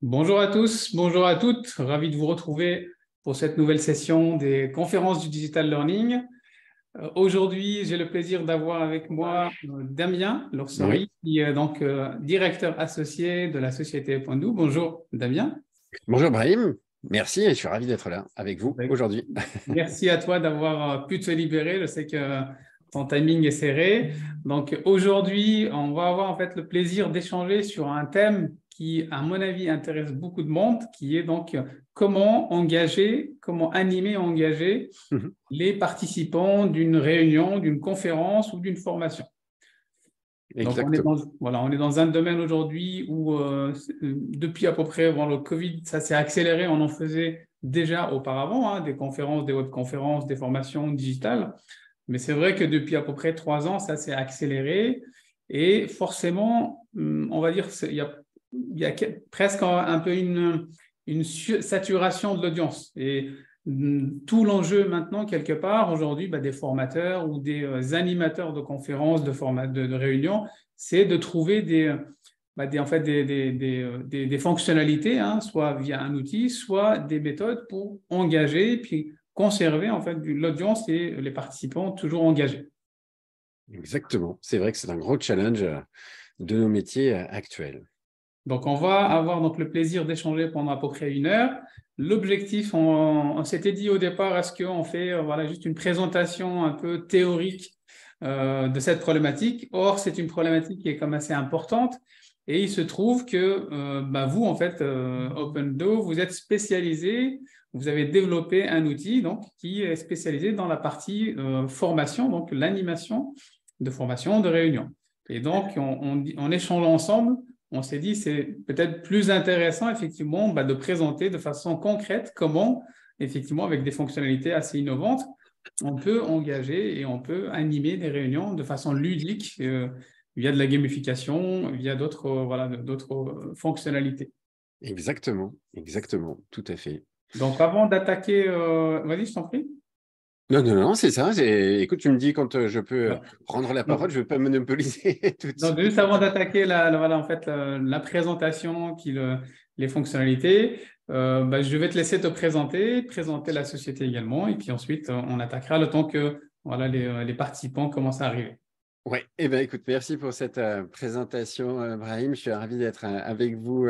Bonjour à tous, bonjour à toutes. Ravi de vous retrouver pour cette nouvelle session des conférences du Digital Learning. Aujourd'hui, j'ai le plaisir d'avoir avec moi Damien Oui, Lorsori, qui est donc directeur associé de la société Opendu. Bonjour Damien. bonjour Brahim, merci et je suis ravi d'être là avec vous aujourd'hui. Merci à toi d'avoir pu te libérer. Je sais que ton timing est serré. Donc aujourd'hui, on va avoir en fait le plaisir d'échanger sur un thème qui, à mon avis, intéresse beaucoup de monde, qui est donc comment engager, comment animer et engager Mhm. les participants d'une réunion, d'une conférence ou d'une formation. Donc, Exactement. voilà, on est dans un domaine aujourd'hui où, depuis à peu près avant le Covid, ça s'est accéléré. On en faisait déjà auparavant, hein, des conférences, des webconférences, des formations digitales. Mais c'est vrai que depuis à peu près 3 ans, ça s'est accéléré. Et forcément, on va dire il y a presque un peu une saturation de l'audience. Et tout l'enjeu maintenant, quelque part, aujourd'hui, des formateurs ou des animateurs de conférences, de réunions, c'est de trouver en fait des fonctionnalités, hein, soit via un outil, soit des méthodes pour engager, puis conserver en fait l'audience et les participants toujours engagés. Exactement. C'est vrai que c'est un gros challenge de nos métiers actuels. Donc, on va avoir donc le plaisir d'échanger pendant à peu près 1 heure. L'objectif, on s'était dit au départ, est-ce qu'on fait voilà, juste une présentation un peu théorique de cette problématique? Or, c'est une problématique qui est comme assez importante. Et il se trouve que vous, en fait, OpenDo, vous êtes spécialisé, vous avez développé un outil donc, qui est spécialisé dans la partie formation, donc l'animation de formation, de réunion. Et donc, en échangeant ensemble, on s'est dit c'est peut-être plus intéressant effectivement de présenter de façon concrète comment, effectivement, avec des fonctionnalités assez innovantes, on peut engager et on peut animer des réunions de façon ludique via de la gamification, via d'autres fonctionnalités. Exactement, exactement, tout à fait. Donc avant d'attaquer, vas-y, je t'en prie. Non, non, non, c'est ça. Écoute, tu me dis quand je peux Ouais. prendre la Donc, parole, je ne veux pas monopoliser tout de Donc, suite. juste avant d'attaquer voilà, en fait, la présentation, les fonctionnalités, je vais te laisser te présenter la société également, et puis ensuite, on attaquera le temps que voilà, les participants commencent à arriver. Ouais, eh ben, écoute, merci pour cette présentation, Brahim. Je suis ravi d'être avec vous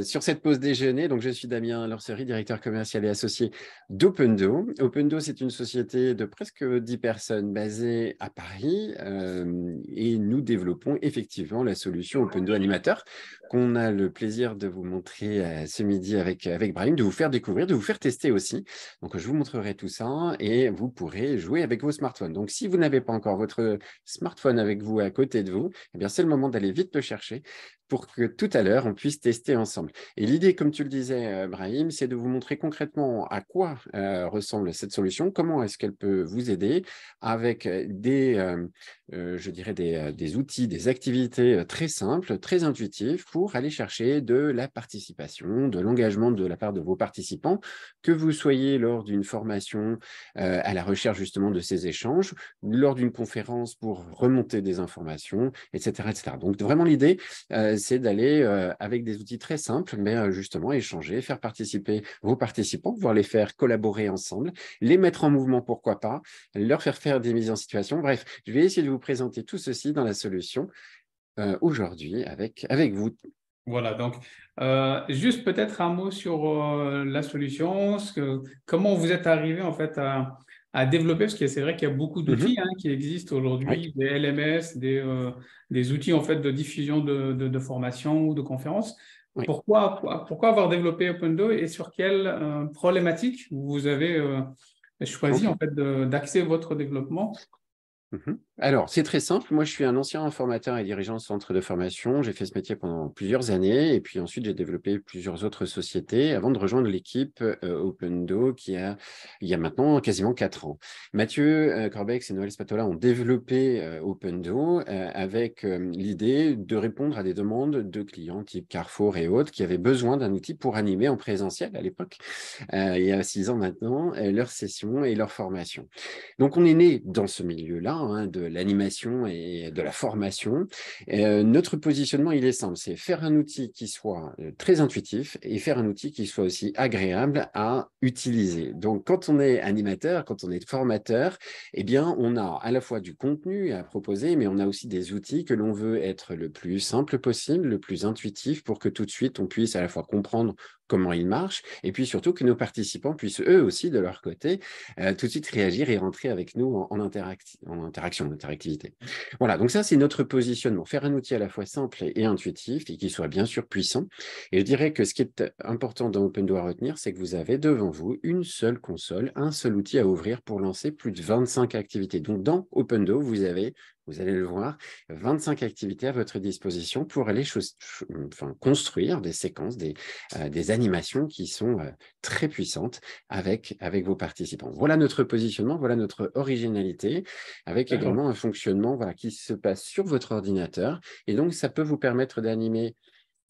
sur cette pause déjeuner. Donc, je suis Damien Lorsery, directeur commercial et associé d'Opendo. Opendo, c'est une société de presque 10 personnes basée à Paris et nous développons effectivement la solution Opendo Animateur qu'on a le plaisir de vous montrer ce midi avec Brahim, de vous faire découvrir, de vous faire tester aussi. Donc, je vous montrerai tout ça et vous pourrez jouer avec vos smartphones. Donc, si vous n'avez pas encore votre smartphone avec vous à côté de vous, eh bien, c'est le moment d'aller vite le chercher pour que tout à l'heure, on puisse tester ensemble. Et l'idée, comme tu le disais, Brahim, c'est de vous montrer concrètement à quoi ressemble cette solution, comment est-ce qu'elle peut vous aider avec je dirais, des outils, des activités très simples, très intuitives pour aller chercher de la participation, de l'engagement de la part de vos participants, que vous soyez lors d'une formation à la recherche justement de ces échanges, lors d'une conférence pour remonter des informations, etc. etc. Donc, vraiment, l'idée, c'est d'aller avec des outils très simples, mais justement échanger, faire participer vos participants, pouvoir les faire collaborer ensemble, les mettre en mouvement, pourquoi pas, leur faire faire des mises en situation. Bref, je vais essayer de vous présenter tout ceci dans la solution aujourd'hui avec vous. Voilà, donc juste peut-être un mot sur la solution, comment vous êtes arrivé en fait à développer, parce que c'est vrai qu'il y a beaucoup d'outils Mhm. hein, qui existent Oui. aujourd'hui, des LMS, des outils en fait de diffusion de formation ou de conférences. Oui. Pourquoi avoir développé Opendo et sur quelle problématique vous avez choisi en OK. fait d'axer votre développement? Mhm. Alors, c'est très simple. Moi, je suis un ancien formateur et dirigeant de centre de formation. J'ai fait ce métier pendant plusieurs années et puis ensuite, j'ai développé plusieurs autres sociétés avant de rejoindre l'équipe Opendo il y a maintenant quasiment 4 ans. Mathieu Corbex et Noël Spatola ont développé Opendo avec l'idée de répondre à des demandes de clients type Carrefour et autres qui avaient besoin d'un outil pour animer en présentiel à l'époque, il y a 6 ans maintenant, leurs sessions et leurs formations. Donc, on est né dans ce milieu-là, hein, l'animation et de la formation. Notre positionnement, il est simple, c'est faire un outil qui soit très intuitif et faire un outil qui soit aussi agréable à utiliser. Donc, quand on est animateur, quand on est formateur, eh bien, on a à la fois du contenu à proposer, mais on a aussi des outils que l'on veut être le plus simple possible, le plus intuitif pour que tout de suite, on puisse à la fois comprendre comment il marche, et puis surtout que nos participants puissent eux aussi, de leur côté, tout de suite réagir et rentrer avec nous en interaction, en interactivité. Voilà, donc ça, c'est notre positionnement. Faire un outil à la fois simple et intuitif, et qui soit bien sûr puissant. Et je dirais que ce qui est important dans Opendo à retenir, c'est que vous avez devant vous une seule console, un seul outil à ouvrir pour lancer plus de 25 activités. Donc, dans Opendo, vous allez le voir, 25 activités à votre disposition pour aller construire des séquences, des animations qui sont très puissantes avec vos participants. Voilà notre positionnement, voilà notre originalité, avec également un fonctionnement qui se passe sur votre ordinateur. Et donc, ça peut vous permettre d'animer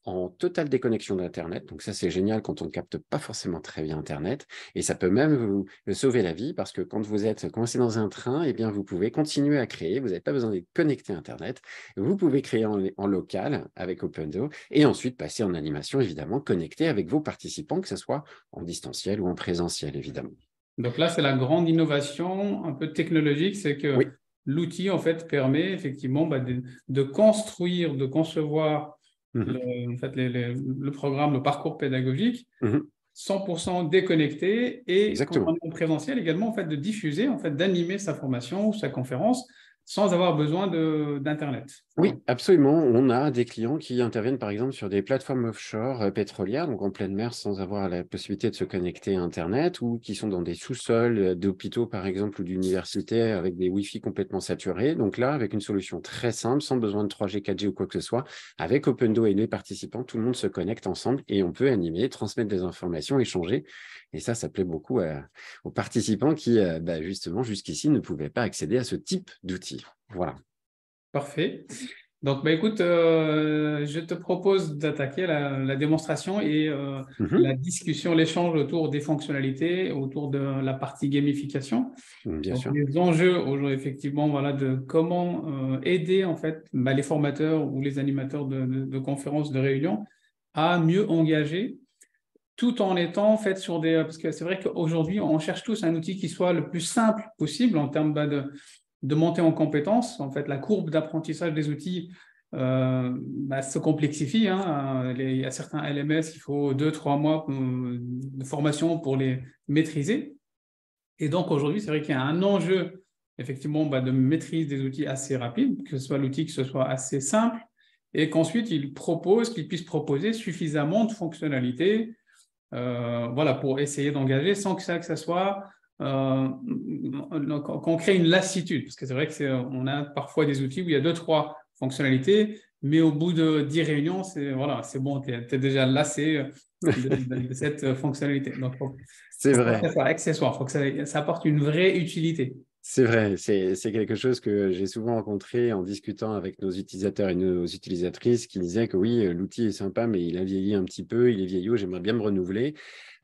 en totale déconnexion d'Internet. Donc ça, c'est génial quand on ne capte pas forcément très bien Internet. Et ça peut même vous sauver la vie parce que quand vous êtes coincé dans un train, eh bien, vous pouvez continuer à créer. Vous n'avez pas besoin d'être connecté à Internet. Vous pouvez créer en local avec Opendo et ensuite passer en animation, évidemment, connecté avec vos participants, que ce soit en distanciel ou en présentiel, évidemment. Donc là, c'est la grande innovation un peu technologique, c'est que Oui. l'outil, en fait, permet effectivement de construire, de concevoir le programme, le parcours pédagogique, 100% déconnecté, et quand on Exactement. est en présentiel également, en fait, de diffuser, en fait, d'animer sa formation ou sa conférence sans avoir besoin d'Internet. Oui, absolument. On a des clients qui interviennent par exemple sur des plateformes offshore pétrolières, donc en pleine mer, sans avoir la possibilité de se connecter à Internet, ou qui sont dans des sous-sols d'hôpitaux par exemple ou d'universités avec des Wi-Fi complètement saturés. Donc là, avec une solution très simple, sans besoin de 3G, 4G ou quoi que ce soit, avec Opendo et les participants, tout le monde se connecte ensemble et on peut animer, transmettre des informations, échanger. Et ça plaît beaucoup aux participants qui, justement, jusqu'ici, ne pouvaient pas accéder à ce type d'outils. Voilà. Parfait. Donc, écoute, je te propose d'attaquer la démonstration et la discussion, l'échange autour des fonctionnalités, autour de la partie gamification. Bien Donc, sûr. les enjeux aujourd'hui, effectivement, voilà, de comment aider en fait les formateurs ou les animateurs de conférences, de réunions à mieux engager, tout en étant en fait sur des... Parce que c'est vrai qu'aujourd'hui, on cherche tous un outil qui soit le plus simple possible en termes de montée en compétences. En fait, la courbe d'apprentissage des outils se complexifie. Hein. Il y a certains LMS, il faut 2-3 mois de formation pour les maîtriser. Et donc, aujourd'hui, c'est vrai qu'il y a un enjeu, effectivement, de maîtrise des outils assez rapide, que ce soit l'outil, que ce soit assez simple, et qu'ensuite, qu'il puisse proposer suffisamment de fonctionnalités pour essayer d'engager sans que ça soit qu'on crée une lassitude. Parce que c'est vrai qu'on a parfois des outils où il y a 2-3 fonctionnalités, mais au bout de 10 réunions, c'est bon, tu es déjà lassé de cette fonctionnalité. Donc, c'est faut pas vrai. que ça soit accessoire, il faut que ça apporte une vraie utilité. C'est vrai, c'est quelque chose que j'ai souvent rencontré en discutant avec nos utilisateurs et nos utilisatrices qui disaient que oui, l'outil est sympa, mais il a vieilli un petit peu, il est vieillot, j'aimerais bien me renouveler.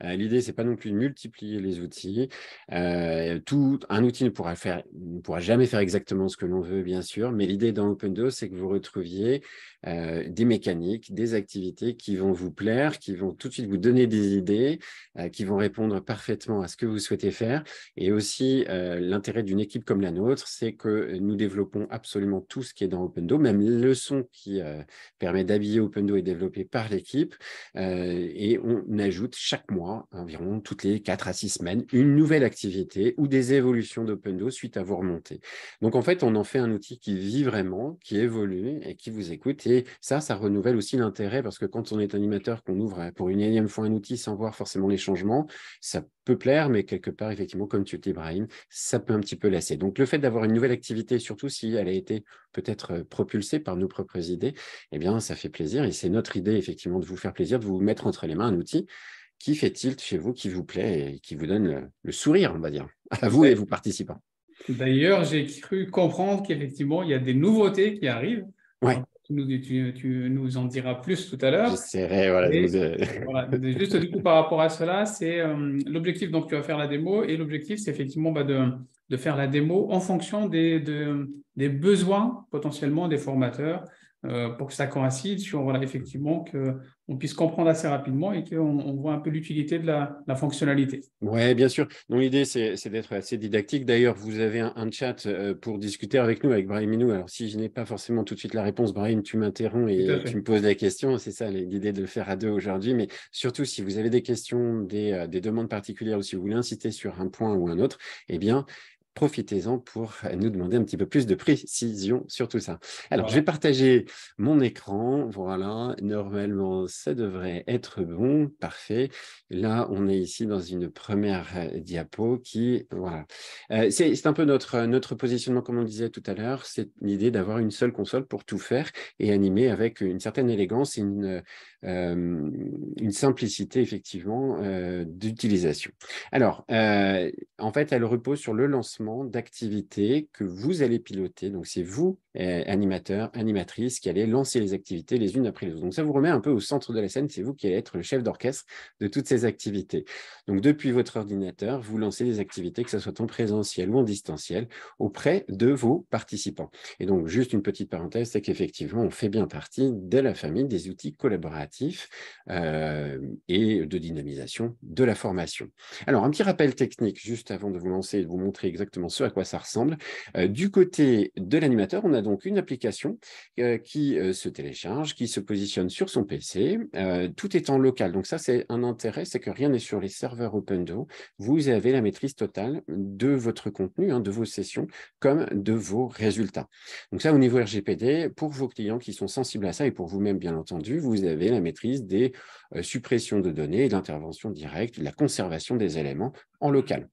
L'idée, c'est pas non plus de multiplier les outils. Un outil ne pourra jamais faire exactement ce que l'on veut, bien sûr, mais l'idée dans Opendo, c'est que vous retrouviez des mécaniques, des activités qui vont vous plaire, qui vont tout de suite vous donner des idées, qui vont répondre parfaitement à ce que vous souhaitez faire. Et aussi, l'intérêt d'une équipe comme la nôtre, c'est que nous développons absolument tout ce qui est dans Opendo, même les leçons qui permet d'habiller Opendo est développé par l'équipe. Et on ajoute chaque mois, environ toutes les 4 à 6 semaines, une nouvelle activité ou des évolutions d'Opendo suite à vos remontées. Donc, en fait, on en fait un outil qui vit vraiment, qui évolue et qui vous écoute. Et ça renouvelle aussi l'intérêt parce que quand on est animateur, qu'on ouvre pour une énième fois un outil sans voir forcément les changements, ça peut plaire, mais quelque part, effectivement, comme tu le dis, Brahim, ça peut un petit peu lasser. Donc, le fait d'avoir une nouvelle activité, surtout si elle a été peut-être propulsée par nos propres idées, eh bien, ça fait plaisir. Et c'est notre idée, effectivement, de vous faire plaisir, de vous mettre entre les mains un outil qui fait tilt chez vous, qui vous plaît et qui vous donne le sourire, on va dire, à vous et vos participants. D'ailleurs, j'ai cru comprendre qu'effectivement, il y a des nouveautés qui arrivent. Ouais. Donc, tu nous en diras plus tout à l'heure. J'essaierai, voilà. Juste du coup, par rapport à cela, c'est l'objectif, donc tu vas faire la démo, et l'objectif, c'est effectivement de faire la démo en fonction des besoins potentiellement des formateurs pour que ça coïncide sur, voilà, effectivement, qu'on puisse comprendre assez rapidement et qu'on voit un peu l'utilité de la fonctionnalité. Oui, bien sûr. Donc, l'idée, c'est d'être assez didactique. D'ailleurs, vous avez un chat pour discuter avec nous, avec Brahim et nous. Alors, si je n'ai pas forcément tout de suite la réponse, Brahim, tu m'interromps Tout à et tu fait. me poses la question. C'est ça l'idée de le faire à deux aujourd'hui. Mais surtout, si vous avez des questions, des demandes particulières ou si vous voulez insister sur un point ou un autre, eh bien, profitez-en pour nous demander un petit peu plus de précision sur tout ça. Alors, je vais Voilà. partager mon écran. Voilà, normalement, ça devrait être bon. Parfait. Là, on est ici dans une première diapo qui, voilà. C'est un peu notre positionnement, comme on disait tout à l'heure. C'est l'idée d'avoir une seule console pour tout faire et animer avec une certaine élégance et une simplicité, effectivement, d'utilisation. Alors, en fait, elle repose sur le lancement d'activités que vous allez piloter. Donc, c'est vous, animateurs, animatrices, qui allez lancer les activités les unes après les autres. Donc, ça vous remet un peu au centre de la scène. C'est vous qui allez être le chef d'orchestre de toutes ces activités. Donc, depuis votre ordinateur, vous lancez les activités, que ce soit en présentiel ou en distanciel, auprès de vos participants. Et donc, juste une petite parenthèse, c'est qu'effectivement, on fait bien partie de la famille des outils collaboratifs et de dynamisation de la formation. Alors, un petit rappel technique, juste avant de vous lancer et de vous montrer exactement ce à quoi ça ressemble. Du côté de l'animateur, on a donc une application qui se télécharge, qui se positionne sur son PC. Tout est en local. Donc ça, c'est un intérêt, c'est que rien n'est sur les serveurs Opendo. Vous avez la maîtrise totale de votre contenu, de vos sessions, comme de vos résultats. Donc ça, au niveau RGPD, pour vos clients qui sont sensibles à ça et pour vous-même, bien entendu, vous avez la maîtrise des suppressions de données, de l'intervention directe, de la conservation des éléments en local.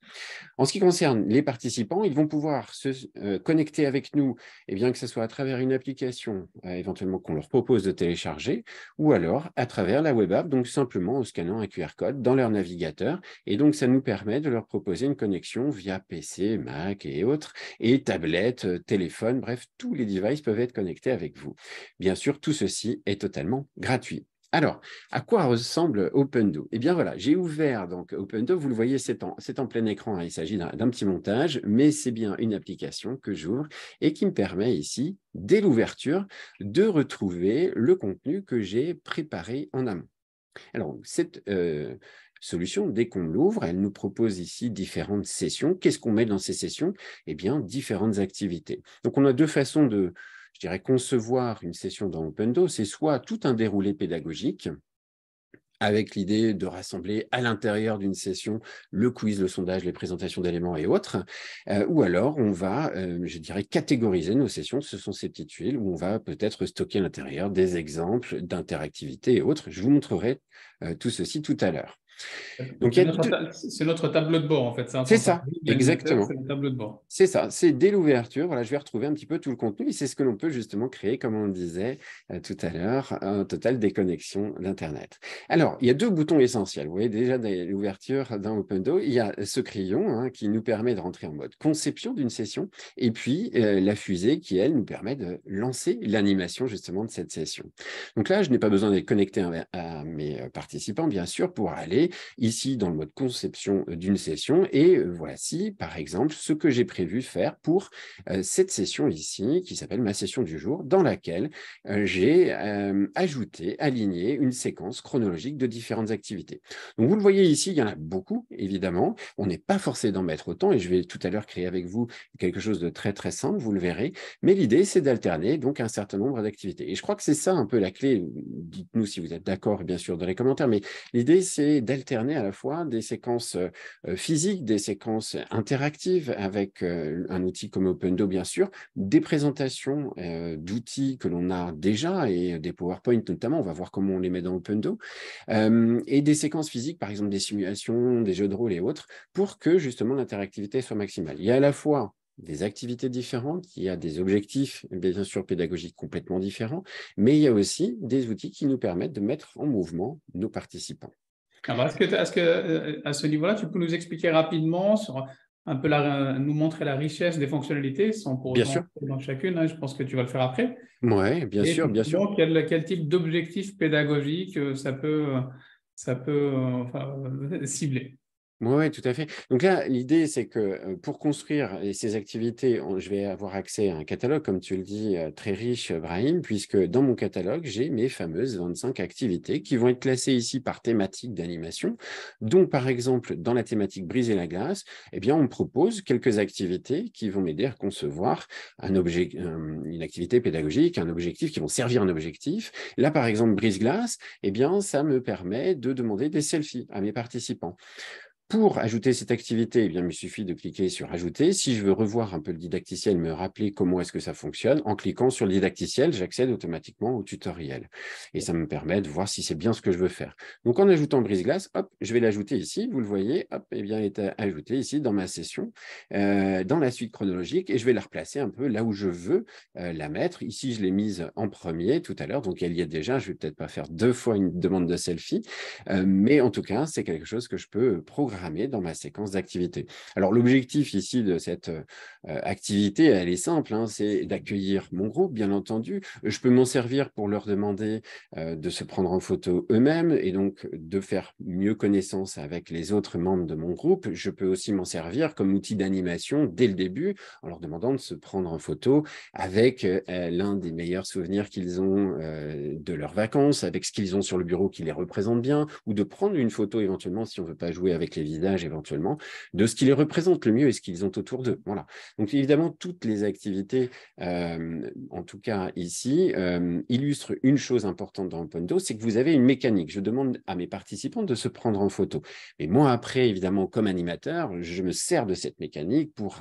En ce qui concerne les participants, ils vont pouvoir se connecter avec nous, et bien que ce soit à travers une application éventuellement qu'on leur propose de télécharger, ou alors à travers la web app, donc simplement en scannant un QR code dans leur navigateur. Et donc, ça nous permet de leur proposer une connexion via PC, Mac et autres, et tablettes, téléphone, bref, tous les devices peuvent être connectés avec vous. Bien sûr, tout ceci est totalement gratuit. Alors, à quoi ressemble Opendo? Eh bien voilà, j'ai ouvert donc Opendo, vous le voyez, c'est en plein écran, il s'agit d'un petit montage, mais c'est bien une application que j'ouvre et qui me permet ici, dès l'ouverture, de retrouver le contenu que j'ai préparé en amont. Alors, cette solution, dès qu'on l'ouvre, elle nous propose ici différentes sessions. Qu'est-ce qu'on met dans ces sessions? Eh bien, différentes activités. Donc, on a deux façons de, je dirais, concevoir une session dans Opendo. C'est soit tout un déroulé pédagogique, avec l'idée de rassembler à l'intérieur d'une session le quiz, le sondage, les présentations d'éléments et autres, ou alors on va, je dirais, catégoriser nos sessions, ce sont ces petites tuiles où on va peut-être stocker à l'intérieur des exemples d'interactivité et autres. Je vous montrerai tout ceci tout à l'heure. Donc, il y a deux... C'est notre tableau de bord, en fait. C'est Quand on ça, parle d'animateur, c'est exactement. le tableau de bord. C'est ça, c'est dès l'ouverture. Voilà, je vais retrouver un petit peu tout le contenu et c'est ce que l'on peut justement créer, comme on le disait tout à l'heure, un total déconnexion d'Internet. Alors, il y a deux boutons essentiels. Vous voyez déjà dès l'ouverture d'un Opendo, il y a ce crayon qui nous permet de rentrer en mode conception d'une session et puis la fusée qui, elle, nous permet de lancer l'animation justement de cette session. Donc là, je n'ai pas besoin d'être connecté à mes participants, bien sûr, pour aller ici dans le mode conception d'une session et voici, par exemple, ce que j'ai prévu faire pour cette session ici, qui s'appelle ma session du jour, dans laquelle j'ai ajouté, aligné une séquence chronologique de différentes activités. Donc, vous le voyez ici, il y en a beaucoup, évidemment. On n'est pas forcé d'en mettre autant, et je vais tout à l'heure créer avec vous quelque chose de très, très simple, vous le verrez. Mais l'idée, c'est d'alterner donc un certain nombre d'activités. Et je crois que c'est ça un peu la clé. Dites-nous si vous êtes d'accord, bien sûr, dans les commentaires, mais l'idée, c'est d'alterner à la fois des séquences physiques, des séquences interactives avec un outil comme Opendo, bien sûr, des présentations d'outils que l'on a déjà et des PowerPoint notamment, on va voir comment on les met dans Opendo, et des séquences physiques, par exemple des simulations, des jeux de rôle et autres, pour que justement l'interactivité soit maximale. Il y a à la fois des activités différentes, il y a des objectifs, bien sûr, pédagogiques complètement différents, mais il y a aussi des outils qui nous permettent de mettre en mouvement nos participants. Alors, est-ce que à ce niveau-là, tu peux nous expliquer rapidement sur un peu nous montrer la richesse des fonctionnalités sans pour Bien autant sûr, entrer dans chacune, hein, je pense que tu vas le faire après. ouais, bien Et sûr, bien sûr. effectivement, quel type d'objectif pédagogique ça peut cibler. Oui, tout à fait. Donc là, l'idée, c'est que pour construire ces activités, je vais avoir accès à un catalogue, comme tu le dis, très riche, Brahim, puisque dans mon catalogue, j'ai mes fameuses 25 activités qui vont être classées ici par thématique d'animation. Donc, par exemple, dans la thématique briser la glace, eh bien, on me propose quelques activités qui vont m'aider à concevoir une activité pédagogique, un objectif, qui vont servir un objectif. Là, par exemple, brise-glace, eh bien, ça me permet de demander des selfies à mes participants. Pour ajouter cette activité, eh bien, il me suffit de cliquer sur « Ajouter ». Si je veux revoir un peu le didacticiel, me rappeler comment est-ce que ça fonctionne, en cliquant sur le didacticiel, j'accède automatiquement au tutoriel. Et ça me permet de voir si c'est bien ce que je veux faire. Donc, en ajoutant brise-glace, hop, je vais l'ajouter ici. Vous le voyez, hop, eh bien, elle est ajoutée ici dans ma session, dans la suite chronologique. Et je vais la replacer un peu là où je veux la mettre. Ici, je l'ai mise en premier tout à l'heure. Donc, elle y est déjà. Je ne vais peut-être pas faire 2 fois une demande de selfie. Mais en tout cas, c'est quelque chose que je peux programmer dans ma séquence d'activités. Alors, l'objectif ici de cette activité, elle est simple, hein, c'est d'accueillir mon groupe, bien entendu. Je peux m'en servir pour leur demander de se prendre en photo eux-mêmes et donc de faire mieux connaissance avec les autres membres de mon groupe. Je peux aussi m'en servir comme outil d'animation dès le début en leur demandant de se prendre en photo avec l'un des meilleurs souvenirs qu'ils ont de leurs vacances, avec ce qu'ils ont sur le bureau qui les représente bien, ou de prendre une photo éventuellement, si on ne veut pas jouer avec les visages éventuellement, de ce qui les représente le mieux et ce qu'ils ont autour d'eux. Voilà. Donc évidemment, toutes les activités, en tout cas ici, illustrent une chose importante dans Opondo, c'est que vous avez une mécanique. Je demande à mes participants de se prendre en photo. Mais moi, après, évidemment, comme animateur, je me sers de cette mécanique pour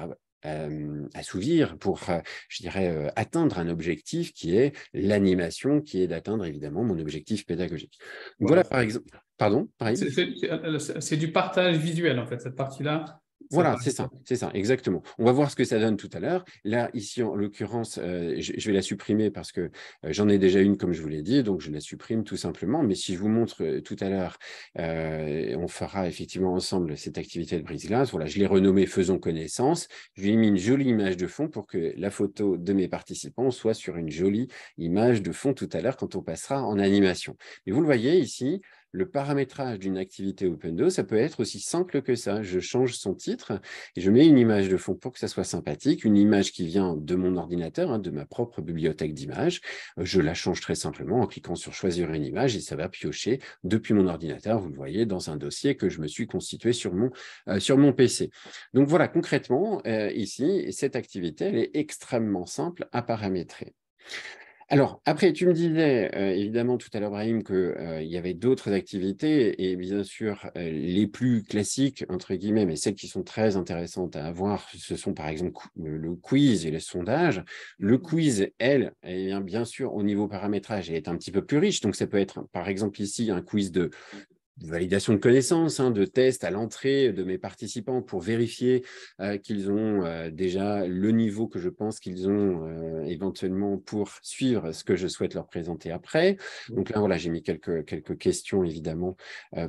assouvir, pour, je dirais, atteindre un objectif qui est l'animation, qui est d'atteindre évidemment mon objectif pédagogique. Donc, Voilà. voilà, par exemple. Pardon, pareil. C'est du partage visuel, en fait, cette partie-là. Ça Voilà, paraît- c'est ça, exactement. On va voir ce que ça donne tout à l'heure. Là, ici, en l'occurrence, je vais la supprimer parce que j'en ai déjà une, comme je vous l'ai dit, donc je la supprime tout simplement. Mais si je vous montre tout à l'heure, on fera effectivement ensemble cette activité de brise-glace. Voilà, je l'ai renommée Faisons connaissance. Je lui ai mis une jolie image de fond pour que la photo de mes participants soit sur une jolie image de fond tout à l'heure quand on passera en animation. Mais vous le voyez ici, le paramétrage d'une activité Opendo, ça peut être aussi simple que ça. Je change son titre et je mets une image de fond pour que ça soit sympathique, une image qui vient de mon ordinateur, hein, de ma propre bibliothèque d'images. Je la change très simplement en cliquant sur « Choisir une image » et ça va piocher depuis mon ordinateur, vous le voyez, dans un dossier que je me suis constitué sur mon PC. Donc voilà, concrètement, ici, cette activité, elle est extrêmement simple à paramétrer. Alors, après, tu me disais, évidemment, tout à l'heure, Brahim, qu'il y avait d'autres activités, et bien sûr, les plus classiques, entre guillemets, mais celles qui sont très intéressantes à avoir, ce sont par exemple le quiz et le sondage. Le quiz, elle, eh bien sûr, au niveau paramétrage, elle est un petit peu plus riche. Donc, ça peut être, par exemple, ici, un quiz de validation de connaissances, hein, de tests à l'entrée de mes participants pour vérifier qu'ils ont déjà le niveau que je pense qu'ils ont éventuellement pour suivre ce que je souhaite leur présenter après. Donc là, voilà, j'ai mis quelques questions, évidemment,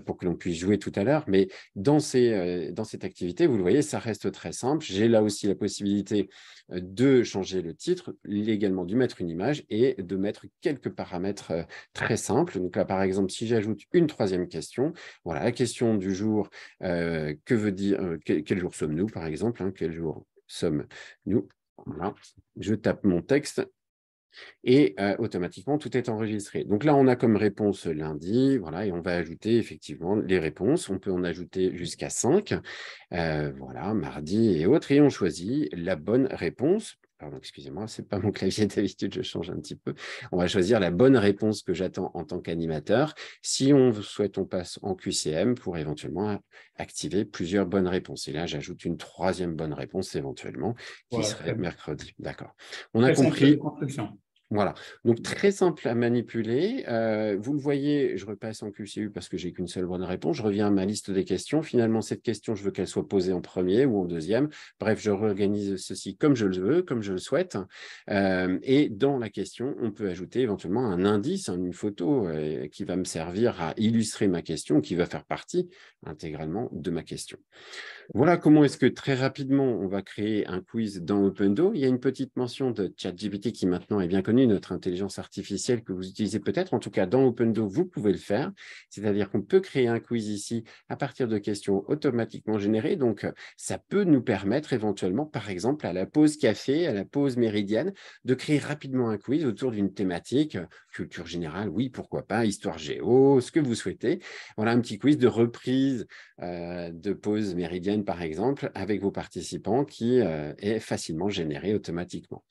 pour que l'on puisse jouer tout à l'heure. Mais dans cette activité, vous le voyez, ça reste très simple. J'ai là aussi la possibilité de changer le titre, également de mettre une image et de mettre quelques paramètres très simples. Donc là, par exemple, si j'ajoute une troisième question, voilà, la question du jour, que veut dire, quel jour sommes-nous, par exemple, hein, quel jour sommes-nous? Voilà, je tape mon texte et automatiquement, tout est enregistré. Donc là, on a comme réponse lundi, voilà, et on va ajouter effectivement les réponses. On peut en ajouter jusqu'à 5, voilà, mardi et autres, et on choisit la bonne réponse. Pardon, excusez-moi, ce n'est pas mon clavier d'habitude, je change un petit peu. On va choisir la bonne réponse que j'attends en tant qu'animateur. Si on souhaite, on passe en QCM pour éventuellement activer plusieurs bonnes réponses. Et là, j'ajoute une troisième bonne réponse éventuellement, qui Voilà, serait très bien. mercredi. D'accord. On a Très simple de compris. construction. Voilà, donc très simple à manipuler. Vous le voyez, je repasse en QCU parce que j'ai qu'une seule bonne réponse. Je reviens à ma liste des questions. Finalement, cette question, je veux qu'elle soit posée en premier ou en deuxième. Bref, je réorganise ceci comme je le veux, comme je le souhaite. Et dans la question, on peut ajouter éventuellement un indice, hein, une photo qui va me servir à illustrer ma question, qui va faire partie intégralement de ma question. Voilà comment est-ce que très rapidement, on va créer un quiz dans Opendo. Il y a une petite mention de ChatGPT qui maintenant est bien connue. connu notre intelligence artificielle que vous utilisez peut-être. En tout cas, dans Opendo, vous pouvez le faire. C'est-à-dire qu'on peut créer un quiz ici à partir de questions automatiquement générées. Donc, ça peut nous permettre éventuellement, par exemple, à la pause café, à la pause méridienne, de créer rapidement un quiz autour d'une thématique, culture générale, oui, pourquoi pas, histoire géo, ce que vous souhaitez. Voilà un petit quiz de reprise de pause méridienne, par exemple, avec vos participants qui est facilement généré automatiquement.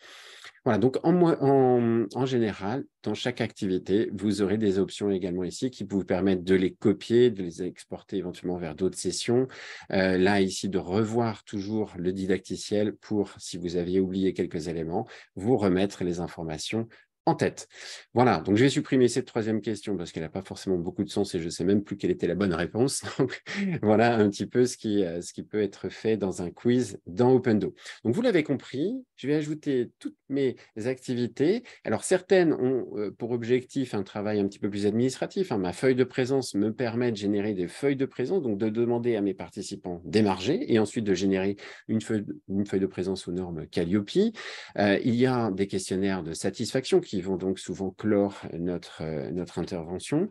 Voilà, donc en général, dans chaque activité, vous aurez des options également ici qui vous permettent de les copier, de les exporter éventuellement vers d'autres sessions. Là, ici, de revoir toujours le didacticiel pour, si vous aviez oublié quelques éléments, vous remettre les informations en tête. Voilà, donc je vais supprimer cette troisième question parce qu'elle n'a pas forcément beaucoup de sens et je ne sais même plus quelle était la bonne réponse. Donc, voilà un petit peu ce qui peut être fait dans un quiz dans Opendo. Donc, vous l'avez compris, je vais ajouter toutes mes activités. Alors, certaines ont pour objectif un travail un petit peu plus administratif. Ma feuille de présence me permet de générer des feuilles de présence, donc de demander à mes participants d'émarger et ensuite de générer une feuille de présence aux normes Calliope. Il y a des questionnaires de satisfaction qui vont donc souvent clore notre intervention.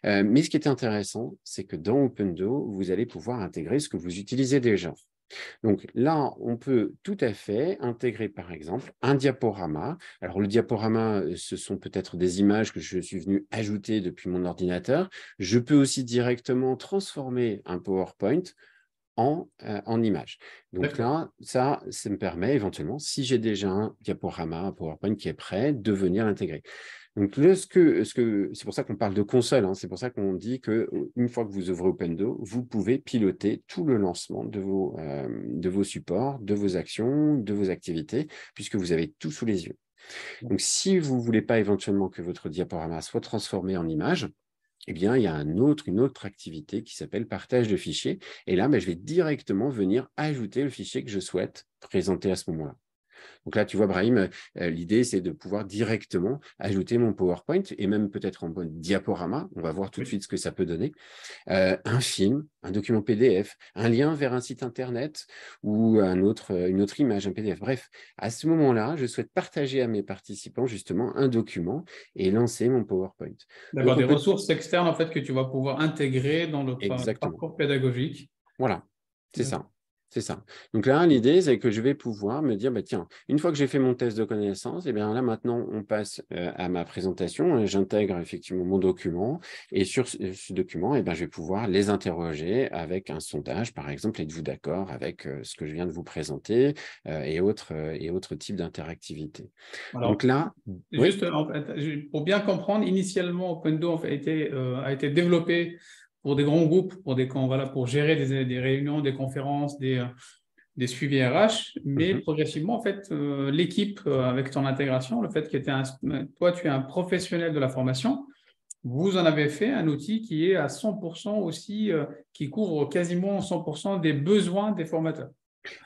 Mais ce qui est intéressant, c'est que dans Opendo, vous allez pouvoir intégrer ce que vous utilisez déjà. Donc là, on peut tout à fait intégrer, par exemple, un diaporama. Alors, le diaporama, ce sont peut-être des images que je suis venu ajouter depuis mon ordinateur. Je peux aussi directement transformer un PowerPoint en image. Donc là, ça me permet éventuellement, si j'ai déjà un diaporama, un PowerPoint qui est prêt, de venir l'intégrer. Donc, c'est pour ça qu'on parle de console, c'est pour ça qu'on dit qu'une fois que vous ouvrez Opendo, vous pouvez piloter tout le lancement de vos supports, de vos actions, de vos activités, puisque vous avez tout sous les yeux. Donc, si vous ne voulez pas éventuellement que votre diaporama soit transformé en image, eh bien, il y a une autre activité qui s'appelle partage de fichiers. Et là, je vais directement venir ajouter le fichier que je souhaite présenter à ce moment-là. Donc là, tu vois, Brahim, l'idée, c'est de pouvoir directement ajouter mon PowerPoint et même peut-être en mode diaporama. On va voir tout de suite ce que ça peut donner. Un film, un document PDF, un lien vers un site Internet ou une autre image, un PDF. Bref, à ce moment-là, je souhaite partager à mes participants justement un document et lancer mon PowerPoint. D'accord, des ressources externes en fait que tu vas pouvoir intégrer dans le parcours pédagogique. Voilà, c'est ça. C'est ça. Donc là, l'idée, c'est que je vais pouvoir me dire, tiens, une fois que j'ai fait mon test de connaissance, et bien là, maintenant, on passe à ma présentation. J'intègre effectivement mon document. Et sur ce document, je vais pouvoir les interroger avec un sondage, par exemple. Êtes-vous d'accord avec ce que je viens de vous présenter et autres types d'interactivité. Donc là, juste en fait, pour bien comprendre, initialement, Opendo en fait, a été développé pour des grands groupes, pour gérer des réunions, des conférences, des suivis RH, mais progressivement, en fait, l'équipe, avec ton intégration, le fait que toi, tu es un professionnel de la formation, vous en avez fait un outil qui est à 100% aussi, qui couvre quasiment 100% des besoins des formateurs.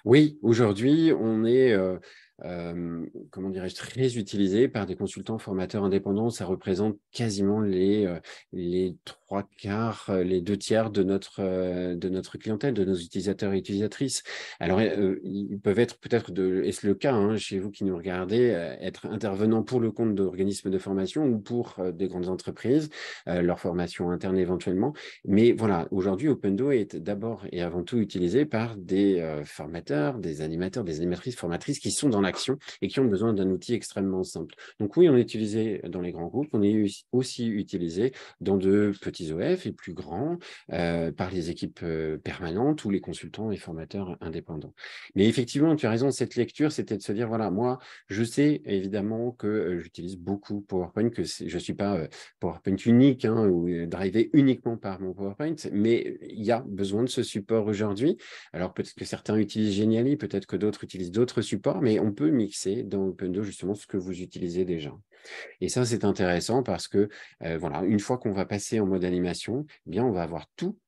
Oui, aujourd'hui, on est, comment dirais-je, très utilisé par des consultants formateurs indépendants. Ça représente quasiment les 3/4, les 2/3 de notre clientèle, de nos utilisateurs et utilisatrices. Alors, ils peuvent être peut-être, est-ce le cas chez vous qui nous regardez, être intervenants pour le compte d'organismes de formation ou pour des grandes entreprises, leur formation interne éventuellement. Mais voilà, aujourd'hui, Opendo est d'abord et avant tout utilisé par des formateurs, des animateurs, des animatrices, formatrices qui sont dans l'action et qui ont besoin d'un outil extrêmement simple. Donc oui, on est utilisé dans les grands groupes, on est aussi utilisé dans de petits OF et plus grands par les équipes permanentes ou les consultants et formateurs indépendants. Mais effectivement, tu as raison, cette lecture, c'était de se dire, voilà, moi, je sais évidemment que j'utilise beaucoup PowerPoint, que je ne suis pas PowerPoint unique ou drivé uniquement par mon PowerPoint, mais il y a besoin de ce support aujourd'hui. Alors peut-être que certains utilisent Genially, peut-être que d'autres utilisent d'autres supports, mais on peut mixer dans Opendo justement ce que vous utilisez déjà. Et ça, c'est intéressant parce que voilà, une fois qu'on va passer en mode animation, eh bien, on va avoir tout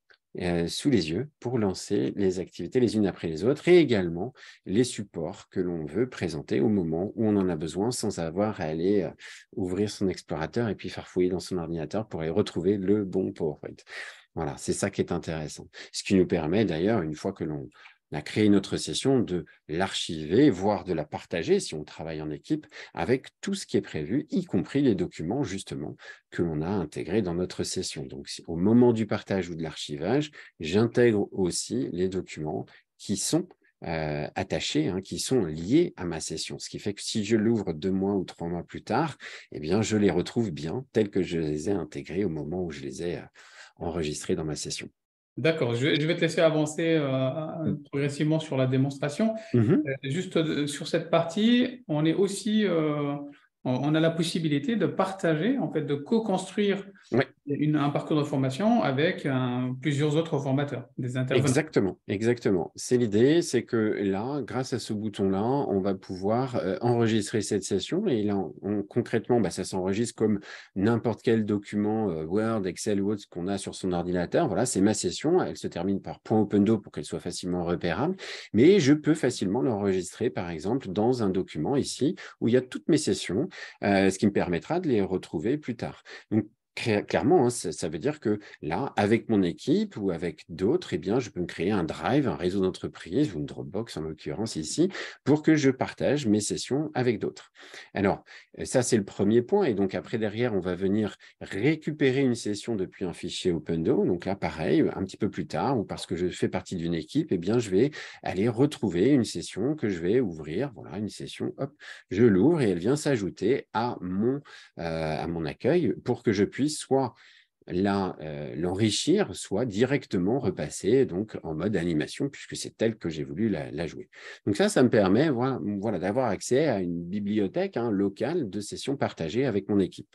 sous les yeux pour lancer les activités les unes après les autres et également les supports que l'on veut présenter au moment où on en a besoin sans avoir à aller ouvrir son explorateur et puis farfouiller dans son ordinateur pour aller retrouver le bon PowerPoint. Voilà, c'est ça qui est intéressant. Ce qui nous permet d'ailleurs, une fois que l'on à créer notre session, de l'archiver, voire de la partager si on travaille en équipe, avec tout ce qui est prévu, y compris les documents justement que l'on a intégrés dans notre session. Donc, au moment du partage ou de l'archivage, j'intègre aussi les documents qui sont attachés, hein, qui sont liés à ma session. Ce qui fait que si je l'ouvre 2 mois ou 3 mois plus tard, eh bien, je les retrouve bien tels que je les ai intégrés au moment où je les ai enregistrés dans ma session. D'accord, je vais te laisser avancer progressivement sur la démonstration. Mhm. Juste sur cette partie, on est aussi, on a la possibilité de partager, en fait, de co-construire Ouais. un parcours de formation avec plusieurs autres formateurs, des intervenants. Exactement, exactement. C'est l'idée, c'est que là, grâce à ce bouton-là, on va pouvoir enregistrer cette session et là, concrètement, ça s'enregistre comme n'importe quel document Word, Excel ou autre qu'on a sur son ordinateur. Voilà, c'est ma session. Elle se termine par .opendo pour qu'elle soit facilement repérable, mais je peux facilement l'enregistrer, par exemple, dans un document ici où il y a toutes mes sessions, ce qui me permettra de les retrouver plus tard. Donc, clairement, hein, ça veut dire que là, avec mon équipe ou avec d'autres, eh bien, je peux me créer un Drive, un réseau d'entreprise ou une Dropbox en l'occurrence ici, pour que je partage mes sessions avec d'autres. Alors, ça, c'est le premier point. Et donc, après, derrière, on va venir récupérer une session depuis un fichier Opendo. Donc là, pareil, un petit peu plus tard, ou parce que je fais partie d'une équipe, eh bien, je vais aller retrouver une session que je vais ouvrir. Voilà, une session, hop, je l'ouvre et elle vient s'ajouter à mon accueil pour que je puisse soit l'enrichir, soit directement repasser donc, en mode animation, puisque c'est tel que j'ai voulu la jouer. Donc ça me permet voilà, d'avoir accès à une bibliothèque locale de sessions partagées avec mon équipe.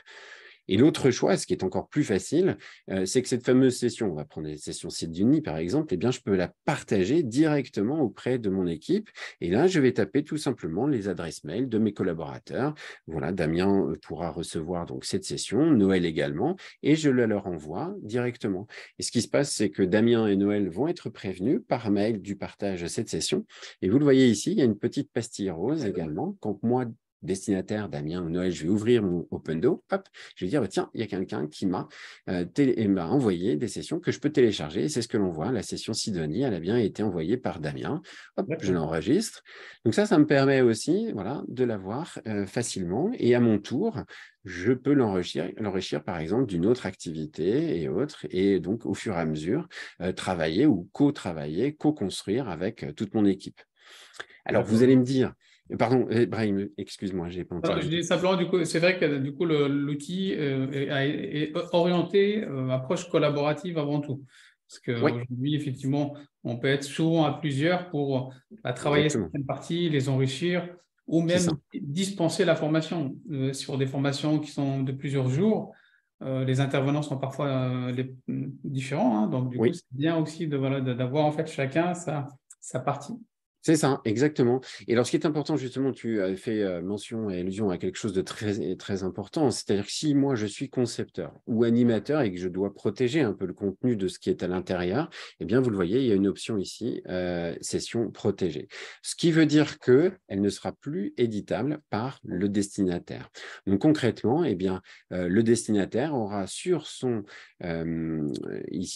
Et l'autre choix, ce qui est encore plus facile, c'est que cette fameuse session, on va prendre les sessions Seeduni par exemple, eh bien, je peux la partager directement auprès de mon équipe. Et là, je vais taper tout simplement les adresses mail de mes collaborateurs. Voilà, Damien pourra recevoir donc cette session, Noël également, et je la leur envoie directement. Et ce qui se passe, c'est que Damien et Noël vont être prévenus par mail du partage de cette session. Et vous le voyez ici, il y a une petite pastille rose également. Quand moi, destinataire, Damien ou Noël, je vais ouvrir mon Opendo, hop, je vais dire, tiens, il y a quelqu'un qui m'a envoyé des sessions que je peux télécharger. Et c'est ce que l'on voit. La session Sidonie, elle a bien été envoyée par Damien. Hop, je l'enregistre. Donc ça me permet aussi voilà, de l'avoir facilement. Et à mon tour, je peux l'enrichir par exemple d'une autre activité et autres. Et donc, au fur et à mesure, travailler ou co-travailler, co-construire avec toute mon équipe. Alors, vous allez me dire, pardon, Brahim, excuse-moi, je n'ai pas Alors, entendu. je dis simplement, du coup, c'est vrai que du coup, l'outil est orienté approche collaborative avant tout. Parce Oui, qu'aujourd'hui, effectivement, on peut être souvent à plusieurs pour travailler exactement. certaines parties, les enrichir, ou C'est même ça. dispenser la formation. Sur des formations qui sont de plusieurs jours, les intervenants sont parfois différents, hein. Donc, du coup, Oui. c'est bien aussi voilà, d'avoir en fait chacun sa partie. C'est ça, exactement. Et alors, ce qui est important, justement, tu as fait mention et allusion à quelque chose de très, très important. C'est-à-dire que si moi, je suis concepteur ou animateur et que je dois protéger un peu le contenu de ce qui est à l'intérieur, eh bien, vous le voyez, il y a une option ici, session protégée. Ce qui veut dire qu'elle ne sera plus éditable par le destinataire. Donc, concrètement, eh bien, le destinataire aura ici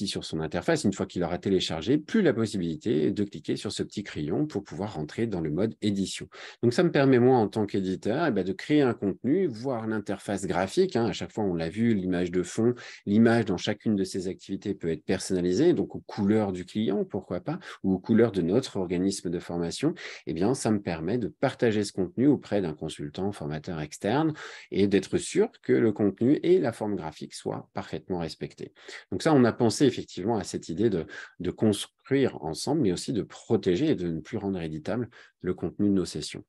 sur son interface, une fois qu'il aura téléchargé, plus la possibilité de cliquer sur ce petit crayon pour pouvoir rentrer dans le mode édition. Donc, ça me permet, moi, en tant qu'éditeur, de créer un contenu, voir l'interface graphique. À chaque fois, on l'a vu, l'image de fond, l'image dans chacune de ces activités peut être personnalisée, donc aux couleurs du client, pourquoi pas, ou aux couleurs de notre organisme de formation. Eh bien, ça me permet de partager ce contenu auprès d'un consultant, formateur externe et d'être sûr que le contenu et la forme graphique soient parfaitement respectés. Donc ça, on a pensé effectivement à cette idée de construire ensemble, mais aussi de protéger et de ne plus rendre éditable le contenu de nos sessions.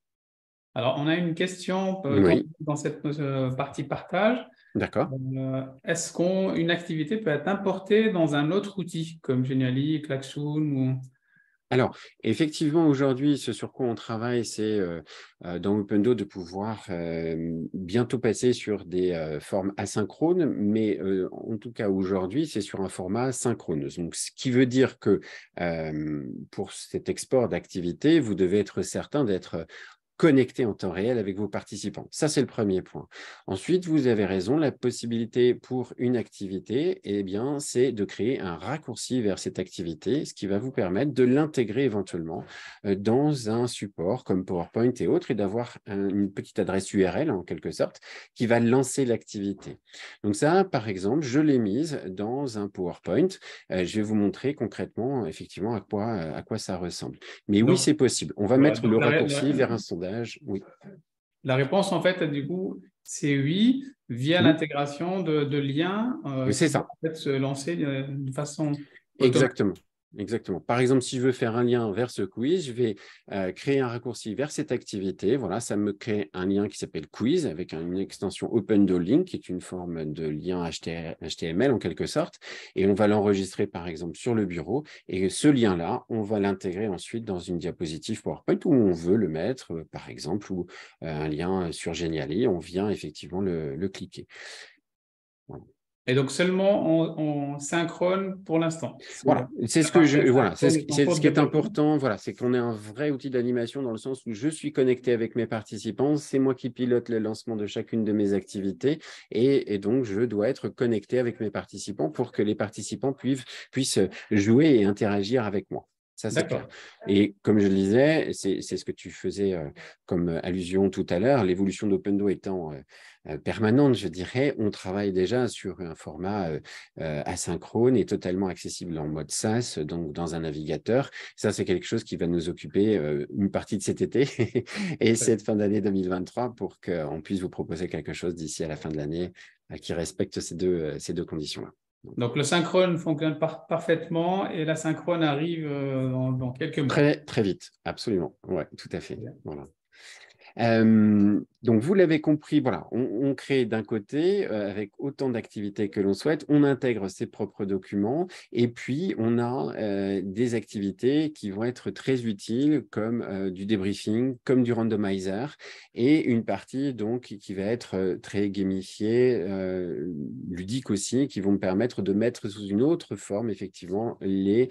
Alors, on a une question Oui, dans cette partie partage. d'accord. Est-ce qu'une activité peut être importée dans un autre outil comme Genially, Klaxoon ou... Alors, effectivement, aujourd'hui, ce sur quoi on travaille, c'est dans Opendo de pouvoir bientôt passer sur des formes asynchrones, mais en tout cas, aujourd'hui, c'est sur un format synchrone. Donc, ce qui veut dire que pour cet export d'activité, vous devez être certain d'être connecter en temps réel avec vos participants. Ça, c'est le premier point. Ensuite, vous avez raison, la possibilité pour une activité, eh bien, c'est de créer un raccourci vers cette activité, ce qui va vous permettre de l'intégrer éventuellement dans un support comme PowerPoint et autres, et d'avoir une petite adresse URL, en quelque sorte, qui va lancer l'activité. Donc ça, par exemple, je l'ai mise dans un PowerPoint. Je vais vous montrer concrètement, effectivement, à quoi ça ressemble. Mais oui, Donc, c'est possible. On va voilà. mettre Donc, le raccourci vers un sondage. Oui. la réponse, en fait, du coup, c'est oui, via Mm. l'intégration de liens Oui, c'est qui vont ça. en fait se lancer de façon automatique. Exactement. Exactement. Par exemple, si je veux faire un lien vers ce quiz, je vais créer un raccourci vers cette activité. Voilà, ça me crée un lien qui s'appelle quiz avec une extension OpenDoLink qui est une forme de lien HTML en quelque sorte. Et on va l'enregistrer par exemple sur le bureau. Et ce lien-là, on va l'intégrer ensuite dans une diapositive PowerPoint où on veut le mettre, par exemple, ou un lien sur Genially. On vient effectivement le cliquer. Voilà. Et donc, seulement en synchrone pour l'instant. Voilà, c'est La ce que partie voilà, asynchrone est en c'est cours ce de qui est développement. important. Voilà, c'est qu'on ait un vrai outil d'animation dans le sens où je suis connecté avec mes participants, c'est moi qui pilote le lancement de chacune de mes activités et donc je dois être connecté avec mes participants pour que les participants puissent jouer et interagir avec moi. Ça, c'est clair. D'accord. Et comme je le disais, c'est ce que tu faisais comme allusion tout à l'heure, l'évolution d'Opendo étant permanente, je dirais, on travaille déjà sur un format asynchrone et totalement accessible en mode SaaS, donc dans un navigateur. Ça, c'est quelque chose qui va nous occuper une partie de cet été et cette fin d'année 2023 pour qu'on puisse vous proposer quelque chose d'ici à la fin de l'année qui respecte ces deux conditions-là. Donc, le synchrone fonctionne parfaitement et l'asynchrone arrive dans quelques mois. Très, très vite, absolument. Ouais, tout à fait. Voilà. Donc, vous l'avez compris, voilà, on crée d'un côté, avec autant d'activités que l'on souhaite, on intègre ses propres documents et puis on a des activités qui vont être très utiles comme du débriefing, comme du randomizer et une partie donc qui va être très gamifiée, ludique aussi, qui vont me permettre de mettre sous une autre forme effectivement les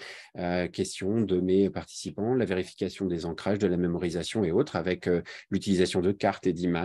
questions de mes participants, la vérification des ancrages, de la mémorisation et autres avec l'utilisation de cartes et d'images,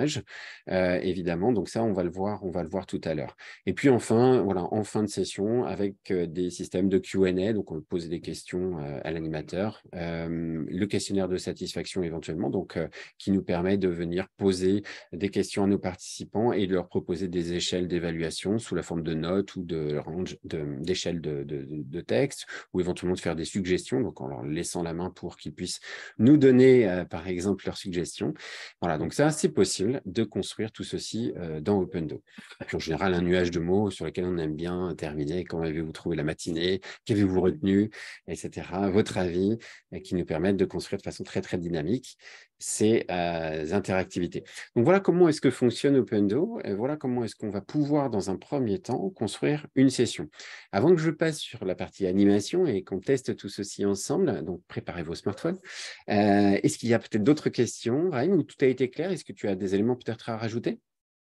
évidemment. Donc ça, on va le voir tout à l'heure. Et puis enfin, voilà, en fin de session, avec des systèmes de Q&A, donc on peut poser des questions à l'animateur, le questionnaire de satisfaction éventuellement, donc qui nous permet de venir poser des questions à nos participants et de leur proposer des échelles d'évaluation sous la forme de notes ou de range d'échelles de texte, ou éventuellement de faire des suggestions, donc en leur laissant la main pour qu'ils puissent nous donner, par exemple, leurs suggestions. Voilà, donc ça, c'est possible de construire tout ceci dans Opendo. Et puis en général, un nuage de mots sur lequel on aime bien terminer. Comment avez-vous trouvé la matinée? Qu'avez-vous retenu? Etc. Votre avis, qui nous permettent de construire de façon très, très dynamique ces interactivités. Donc voilà comment est-ce que fonctionne Opendo. Et voilà comment est-ce qu'on va pouvoir, dans un premier temps, construire une session. Avant que je passe sur la partie animation et qu'on teste tout ceci ensemble, donc préparez vos smartphones, est-ce qu'il y a peut-être d'autres questions, Brahim, où tout a été clair? Est-ce que tu as des éléments peut-être à rajouter?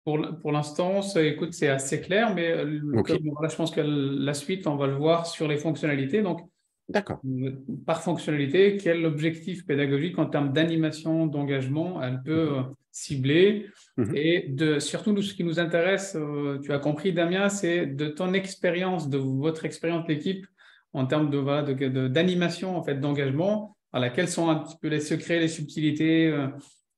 Pour l'instant, écoute, c'est assez clair, mais Ok, comme voilà, je pense que la suite, on va le voir sur les fonctionnalités. Donc, d'accord. par fonctionnalité, quel objectif pédagogique en termes d'animation, d'engagement elle peut Mhm. cibler. Mhm. Et surtout, ce qui nous intéresse, tu as compris, Damien, c'est de ton expérience, de votre expérience d'équipe en termes voilà, d'animation, en fait, d'engagement. Voilà, quels sont un petit peu les secrets, les subtilités,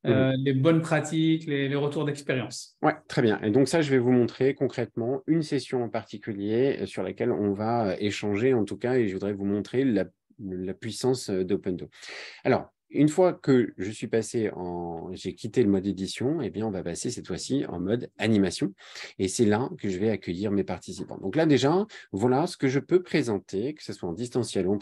Mhm. les bonnes pratiques, les retours d'expérience. Ouais, très bien. Et donc ça, je vais vous montrer concrètement une session en particulier sur laquelle on va échanger en tout cas, et je voudrais vous montrer la puissance d'Opendo. Alors, une fois que je suis j'ai quitté le mode édition, eh bien, on va passer cette fois-ci en mode animation. Et c'est là que je vais accueillir mes participants. Donc là, déjà, voilà ce que je peux présenter, que ce soit en distanciel ou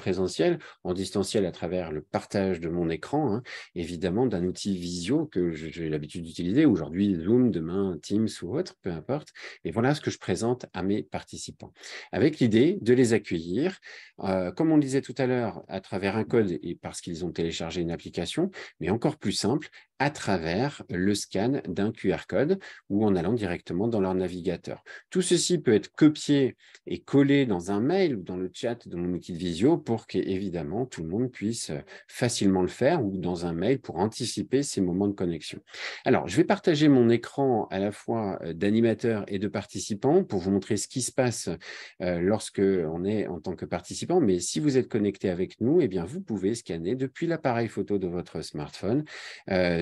en distanciel à travers le partage de mon écran, hein, évidemment, d'un outil visio que j'ai l'habitude d'utiliser, aujourd'hui Zoom, demain Teams ou autre, peu importe. Et voilà ce que je présente à mes participants. Avec l'idée de les accueillir, comme on le disait tout à l'heure, à travers un code et parce qu'ils ont téléchargé une l'application, mais encore plus simple, à travers le scan d'un QR code ou en allant directement dans leur navigateur. Tout ceci peut être copié et collé dans un mail ou dans le chat de mon outil de visio pour qu'évidemment tout le monde puisse facilement le faire ou dans un mail pour anticiper ces moments de connexion. Alors, je vais partager mon écran à la fois d'animateur et de participant pour vous montrer ce qui se passe lorsque on est en tant que participant, mais si vous êtes connecté avec nous, eh bien, vous pouvez scanner depuis l'appareil photo de votre smartphone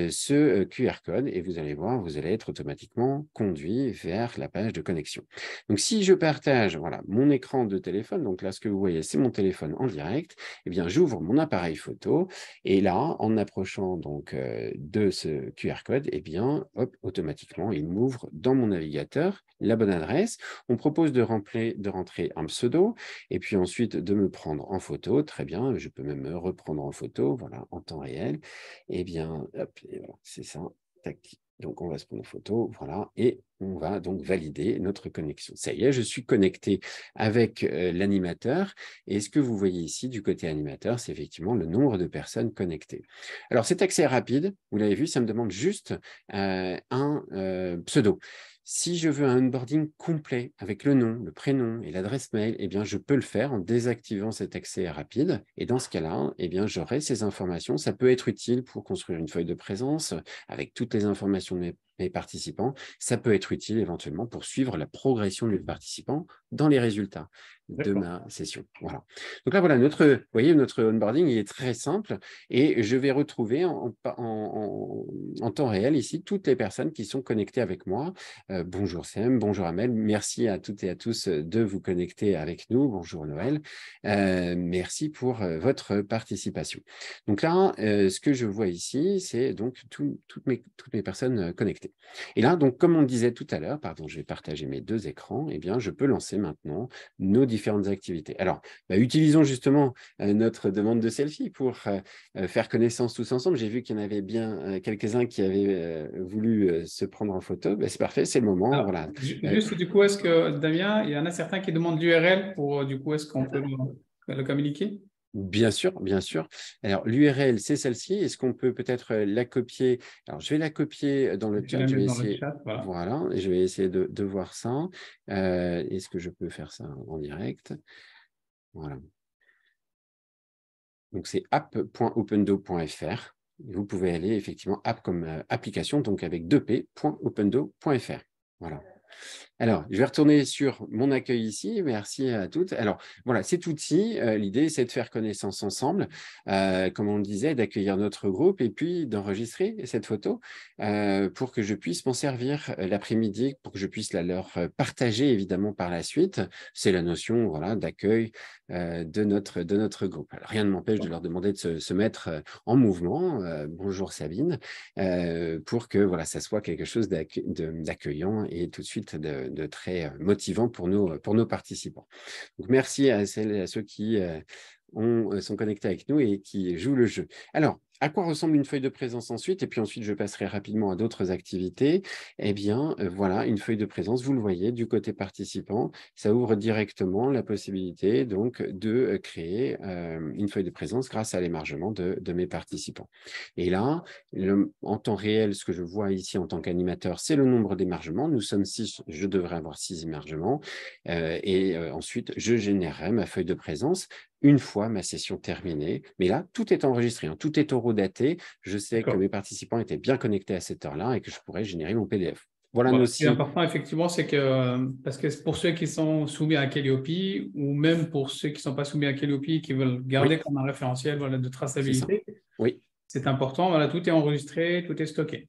ce QR code et vous allez voir, vous allez être automatiquement conduit vers la page de connexion. Donc, si je partage voilà, mon écran de téléphone, donc là, ce que vous voyez, c'est mon téléphone en direct, eh bien, j'ouvre mon appareil photo et là, en approchant donc de ce QR code, eh bien, hop, automatiquement, il m'ouvre dans mon navigateur la bonne adresse. On propose de rentrer un pseudo et puis ensuite de me prendre en photo. Très bien, je peux même me reprendre en photo, voilà, en temps réel. Eh bien, hop, et voilà, c'est ça. Tac. Donc, on va se prendre en photo, voilà, et on va donc valider notre connexion. Ça y est, je suis connecté avec l'animateur. Et ce que vous voyez ici du côté animateur, c'est effectivement le nombre de personnes connectées. Alors, cet accès rapide, vous l'avez vu, ça me demande juste un pseudo. Si je veux un onboarding complet avec le nom, le prénom et l'adresse mail, eh bien, je peux le faire en désactivant cet accès rapide. Et dans ce cas-là, eh bien, j'aurai ces informations. Ça peut être utile pour construire une feuille de présence avec toutes les informations de mes participants. Ça peut être utile éventuellement pour suivre la progression du participant dans les résultats de ma session. Voilà. Donc là, voilà, vous voyez, notre onboarding il est très simple et je vais retrouver en temps réel ici toutes les personnes qui sont connectées avec moi. Bonjour Sam, bonjour Amel, merci à toutes et à tous de vous connecter avec nous. Bonjour Noël, merci pour votre participation. Donc là, ce que je vois ici, c'est donc toutes mes personnes connectées. Et là, donc comme on disait tout à l'heure, pardon, je vais partager mes deux écrans, eh bien, je peux lancer maintenant nos différentes activités. Alors, utilisons justement notre demande de selfie pour faire connaissance tous ensemble. J'ai vu qu'il y en avait bien quelques-uns qui avaient voulu se prendre en photo. C'est parfait, c'est le moment. Alors, voilà. juste du coup, est-ce que Damien, il y en a certains qui demandent l'URL pour du coup, est-ce qu'on peut le communiquer? Bien sûr, bien sûr. Alors, l'URL, c'est celle-ci. Est-ce qu'on peut peut-être la copier? Alors, je vais la copier dans le Je vais chat. la Je vais mettre dans le essayer. chat, voilà. Voilà, je vais essayer de voir ça. Est-ce que je peux faire ça en direct? Voilà. Donc, c'est app.opendo.fr. Vous pouvez aller effectivement app comme application, donc avec 2p.opendo.fr. Voilà. Alors, je vais retourner sur mon accueil ici. Merci à toutes. Alors, voilà, cet outil, l'idée, c'est de faire connaissance ensemble, comme on le disait, d'accueillir notre groupe et puis d'enregistrer cette photo pour que je puisse m'en servir l'après-midi, pour que je puisse la leur partager, évidemment, par la suite. C'est la notion voilà, d'accueil de notre groupe. Alors, rien ne m'empêche de leur demander de se mettre en mouvement. Bonjour Sabine, pour que voilà, ça soit quelque chose d'accueillant et tout de suite de très motivant pour nos participants. Donc, merci à celles et à ceux qui sont connectés avec nous et qui jouent le jeu. Alors, à quoi ressemble une feuille de présence ensuite? Et puis ensuite, je passerai rapidement à d'autres activités. Eh bien, voilà, une feuille de présence, vous le voyez, du côté participant, ça ouvre directement la possibilité donc de créer une feuille de présence grâce à l'émargement de mes participants. Et là, en temps réel, ce que je vois ici en tant qu'animateur, c'est le nombre d'émargements. Nous sommes 6, je devrais avoir 6 émargements. Ensuite, je générerai ma feuille de présence une fois ma session terminée. Mais là, tout est enregistré, hein, tout est horodaté. Je sais que mes participants étaient bien connectés à cette heure-là et que je pourrais générer mon PDF. Voilà Bon, nos ce qui est important, effectivement, c'est que, parce que pour ceux qui sont soumis à Calliope, ou même pour ceux qui ne sont pas soumis à Calliope, qui veulent garder Oui, comme un référentiel voilà, de c'est ça. traçabilité, Oui. c'est important. Voilà, tout est enregistré, tout est stocké.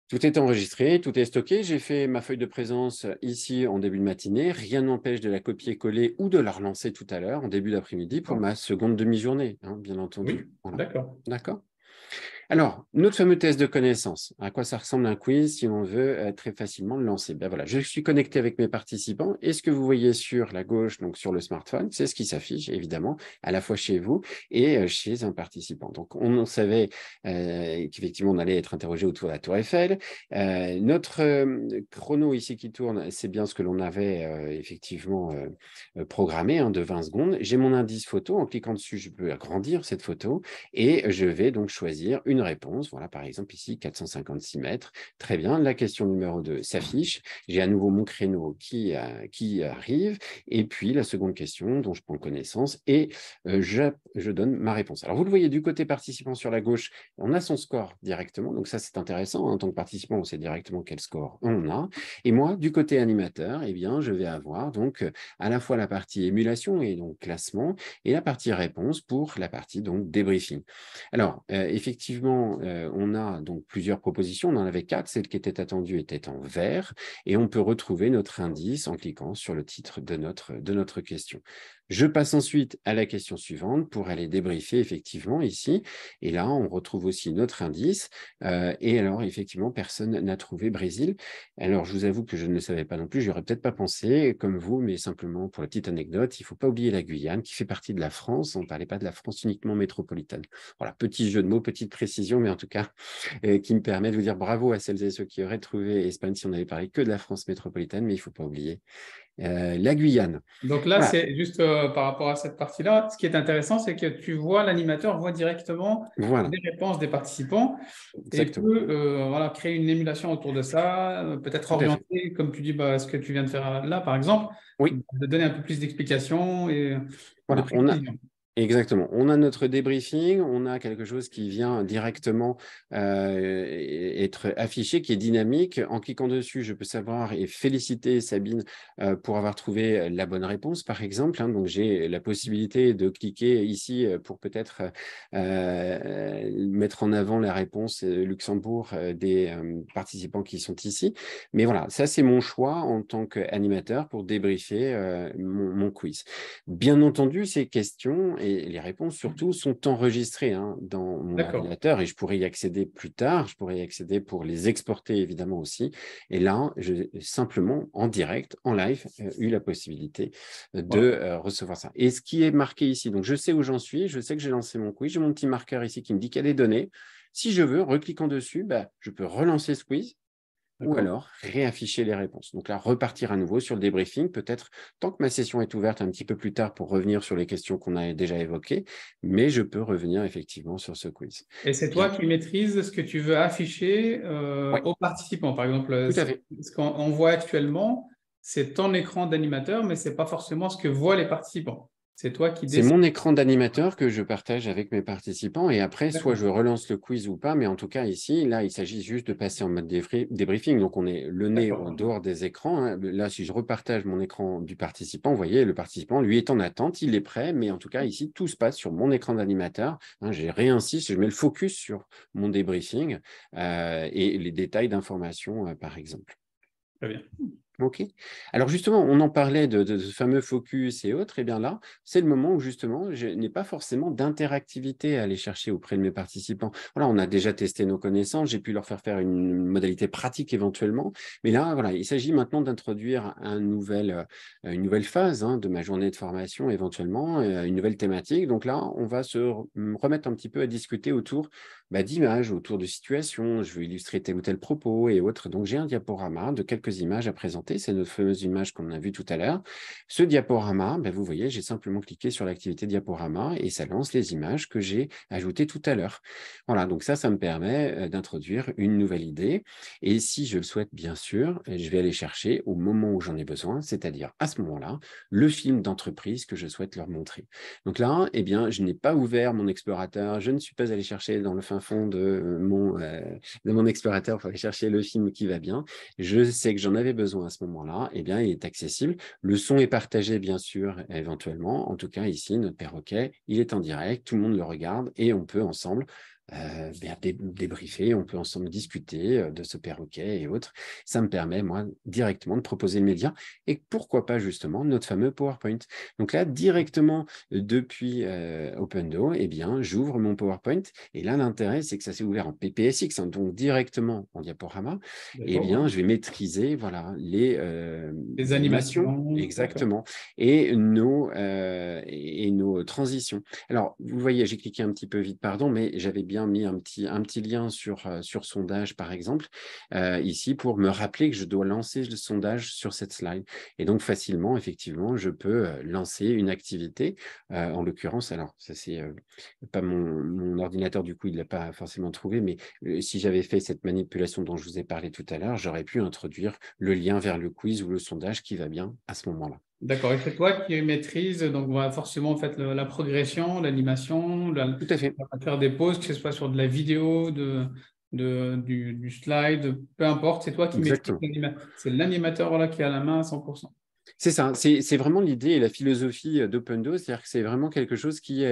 Tout est enregistré, tout est stocké. J'ai fait ma feuille de présence ici en début de matinée. Rien n'empêche de la copier-coller ou de la relancer tout à l'heure en début d'après-midi pour ma seconde demi-journée, hein, bien entendu. Oui, Voilà. d'accord. D'accord. Alors, notre fameux test de connaissance, à quoi ça ressemble un quiz si on veut très facilement le lancer? Ben voilà, je suis connecté avec mes participants et ce que vous voyez sur la gauche, donc sur le smartphone, c'est ce qui s'affiche évidemment à la fois chez vous et chez un participant. Donc, on savait qu'effectivement, on allait être interrogé autour de la Tour Eiffel. Notre chrono ici qui tourne, c'est bien ce que l'on avait effectivement programmé de 20 secondes. J'ai mon indice photo. En cliquant dessus, je peux agrandir cette photo et je vais donc choisir une réponse. Voilà, par exemple, ici, 456 mètres. Très bien. La question numéro 2 s'affiche. J'ai à nouveau mon créneau qui arrive. Et puis, la seconde question dont je prends connaissance et je donne ma réponse. Alors, vous le voyez du côté participant sur la gauche, on a son score directement. Donc, ça, c'est intéressant. En tant que participant, on sait directement quel score on a. Et moi, du côté animateur, eh bien, je vais avoir donc à la fois la partie émulation et donc classement et la partie réponse pour la partie donc débriefing. Alors, effectivement, on a donc plusieurs propositions. On en avait 4. Celle qui était attendue était en vert et on peut retrouver notre indice en cliquant sur le titre de notre question. Je passe ensuite à la question suivante pour aller débriefer effectivement ici. Et là, on retrouve aussi notre indice. Et alors, effectivement, personne n'a trouvé Brésil. Alors, je vous avoue que je ne le savais pas non plus. J'aurais peut-être pas pensé comme vous, mais simplement pour la petite anecdote, il ne faut pas oublier la Guyane qui fait partie de la France. On ne parlait pas de la France uniquement métropolitaine. Voilà, petit jeu de mots, petite précision, mais en tout cas, qui me permet de vous dire bravo à celles et ceux qui auraient trouvé Espagne si on n'avait parlé que de la France métropolitaine, mais il ne faut pas oublier la Guyane. Donc là, Voilà, c'est juste par rapport à cette partie-là, ce qui est intéressant, c'est que l'animateur voit directement voilà, les réponses des participants et exactement, peut voilà, créer une émulation autour de ça, peut-être tout à fait. orienter, comme tu dis, ce que tu viens de faire là, par exemple, Oui, de donner un peu plus d'explications et de voilà, on a, précision. exactement. On a notre débriefing, on a quelque chose qui vient directement être affiché, qui est dynamique. En cliquant dessus, je peux savoir et féliciter Sabine pour avoir trouvé la bonne réponse, par exemple. Donc, j'ai la possibilité de cliquer ici pour peut-être mettre en avant la réponse Luxembourg des participants qui sont ici. Mais voilà, ça, c'est mon choix en tant qu'animateur pour débriefer mon quiz. Bien entendu, ces questions et les réponses surtout sont enregistrées dans mon D'accord. ordinateur et je pourrais y accéder plus tard. Je pourrais y accéder pour les exporter évidemment aussi. Et là, j'ai simplement en direct, en live, eu la possibilité de Voilà. recevoir ça. Et ce qui est marqué ici, donc je sais où j'en suis, je sais que j'ai lancé mon quiz, j'ai mon petit marqueur ici qui me dit qu'il y a des données. Si je veux, recliquant dessus, je peux relancer ce quiz ou D'accord. alors réafficher les réponses. Donc là, repartir à nouveau sur le débriefing, peut-être tant que ma session est ouverte un petit peu plus tard pour revenir sur les questions qu'on a déjà évoquées, mais je peux revenir effectivement sur ce quiz. Et c'est toi Bien, qui maîtrises ce que tu veux afficher ouais, aux participants. Par exemple, tout à fait. ce qu'on voit actuellement, c'est ton écran d'animateur, mais ce n'est pas forcément ce que voient les participants. C'est toi qui C'est décides. mon écran d'animateur que je partage avec mes participants et après, soit D'accord. je relance le quiz ou pas, mais en tout cas ici, là, il s'agit juste de passer en mode débriefing. Donc, on est le nez en D'accord. dehors des écrans. Là, si je repartage mon écran du participant, vous voyez, le participant, lui, est en attente, il est prêt, mais en tout cas, ici, tout se passe sur mon écran d'animateur. Je réinsiste, je mets le focus sur mon débriefing et les détails d'information, par exemple. Très bien. OK. Alors justement, on en parlait de ce fameux focus et autres. Et bien là, c'est le moment où justement, je n'ai pas forcément d'interactivité à aller chercher auprès de mes participants. Voilà, on a déjà testé nos connaissances, j'ai pu leur faire une modalité pratique éventuellement. Mais là, voilà, il s'agit maintenant d'introduire une nouvelle phase de ma journée de formation éventuellement, une nouvelle thématique. Donc là, on va se remettre un petit peu à discuter autour d'images, autour de situations. Je veux illustrer tel ou tel propos et autres. Donc j'ai un diaporama de quelques images à présenter. C'est notre fameuse image qu'on a vue tout à l'heure. Ce diaporama, vous voyez, j'ai simplement cliqué sur l'activité diaporama et ça lance les images que j'ai ajoutées tout à l'heure. Voilà, donc ça me permet d'introduire une nouvelle idée. Et si je le souhaite, bien sûr, je vais aller chercher au moment où j'en ai besoin, c'est-à-dire à ce moment-là, le film d'entreprise que je souhaite leur montrer. Donc là, eh bien, je n'ai pas ouvert mon explorateur, je ne suis pas allé chercher dans le fin fond de mon explorateur pour aller chercher le film qui va bien. Je sais que j'en avais besoin à ce moment-là, eh bien, il est accessible. Le son est partagé, bien sûr, éventuellement. En tout cas, ici, notre perroquet, il est en direct, tout le monde le regarde et on peut ensemble débriefer, on peut ensemble discuter de ce perroquet et autres. Ça me permet, moi, directement de proposer le média et pourquoi pas justement notre fameux PowerPoint. Donc là, directement depuis Opendo, eh bien, j'ouvre mon PowerPoint et là, l'intérêt, c'est que ça s'est ouvert en PPSX, hein, donc directement en diaporama. Eh D'accord, bien, ouais. je vais maîtriser voilà, Les les animations, animations, d'accord. exactement, et nos transitions. Alors, vous voyez, j'ai cliqué un petit peu vite, pardon, mais j'avais bien mis un petit lien sur sondage, par exemple, ici, pour me rappeler que je dois lancer le sondage sur cette slide. Et donc, facilement, effectivement, je peux lancer une activité. En l'occurrence, alors, ça, c'est pas mon ordinateur, du coup, il ne l'a pas forcément trouvé, mais si j'avais fait cette manipulation dont je vous ai parlé tout à l'heure, j'aurais pu introduire le lien vers le quiz ou le sondage qui va bien à ce moment-là. D'accord. Et c'est toi qui maîtrises donc voilà, forcément en fait la progression, l'animation, Tout à fait. faire des pauses, que ce soit sur de la vidéo, du slide, peu importe, c'est toi qui maîtrises Exactement. l'animateur. C'est l'animateur voilà, qui a la main à 100%. C'est ça, c'est vraiment l'idée et la philosophie d'Opendo, c'est-à-dire que c'est vraiment quelque chose qui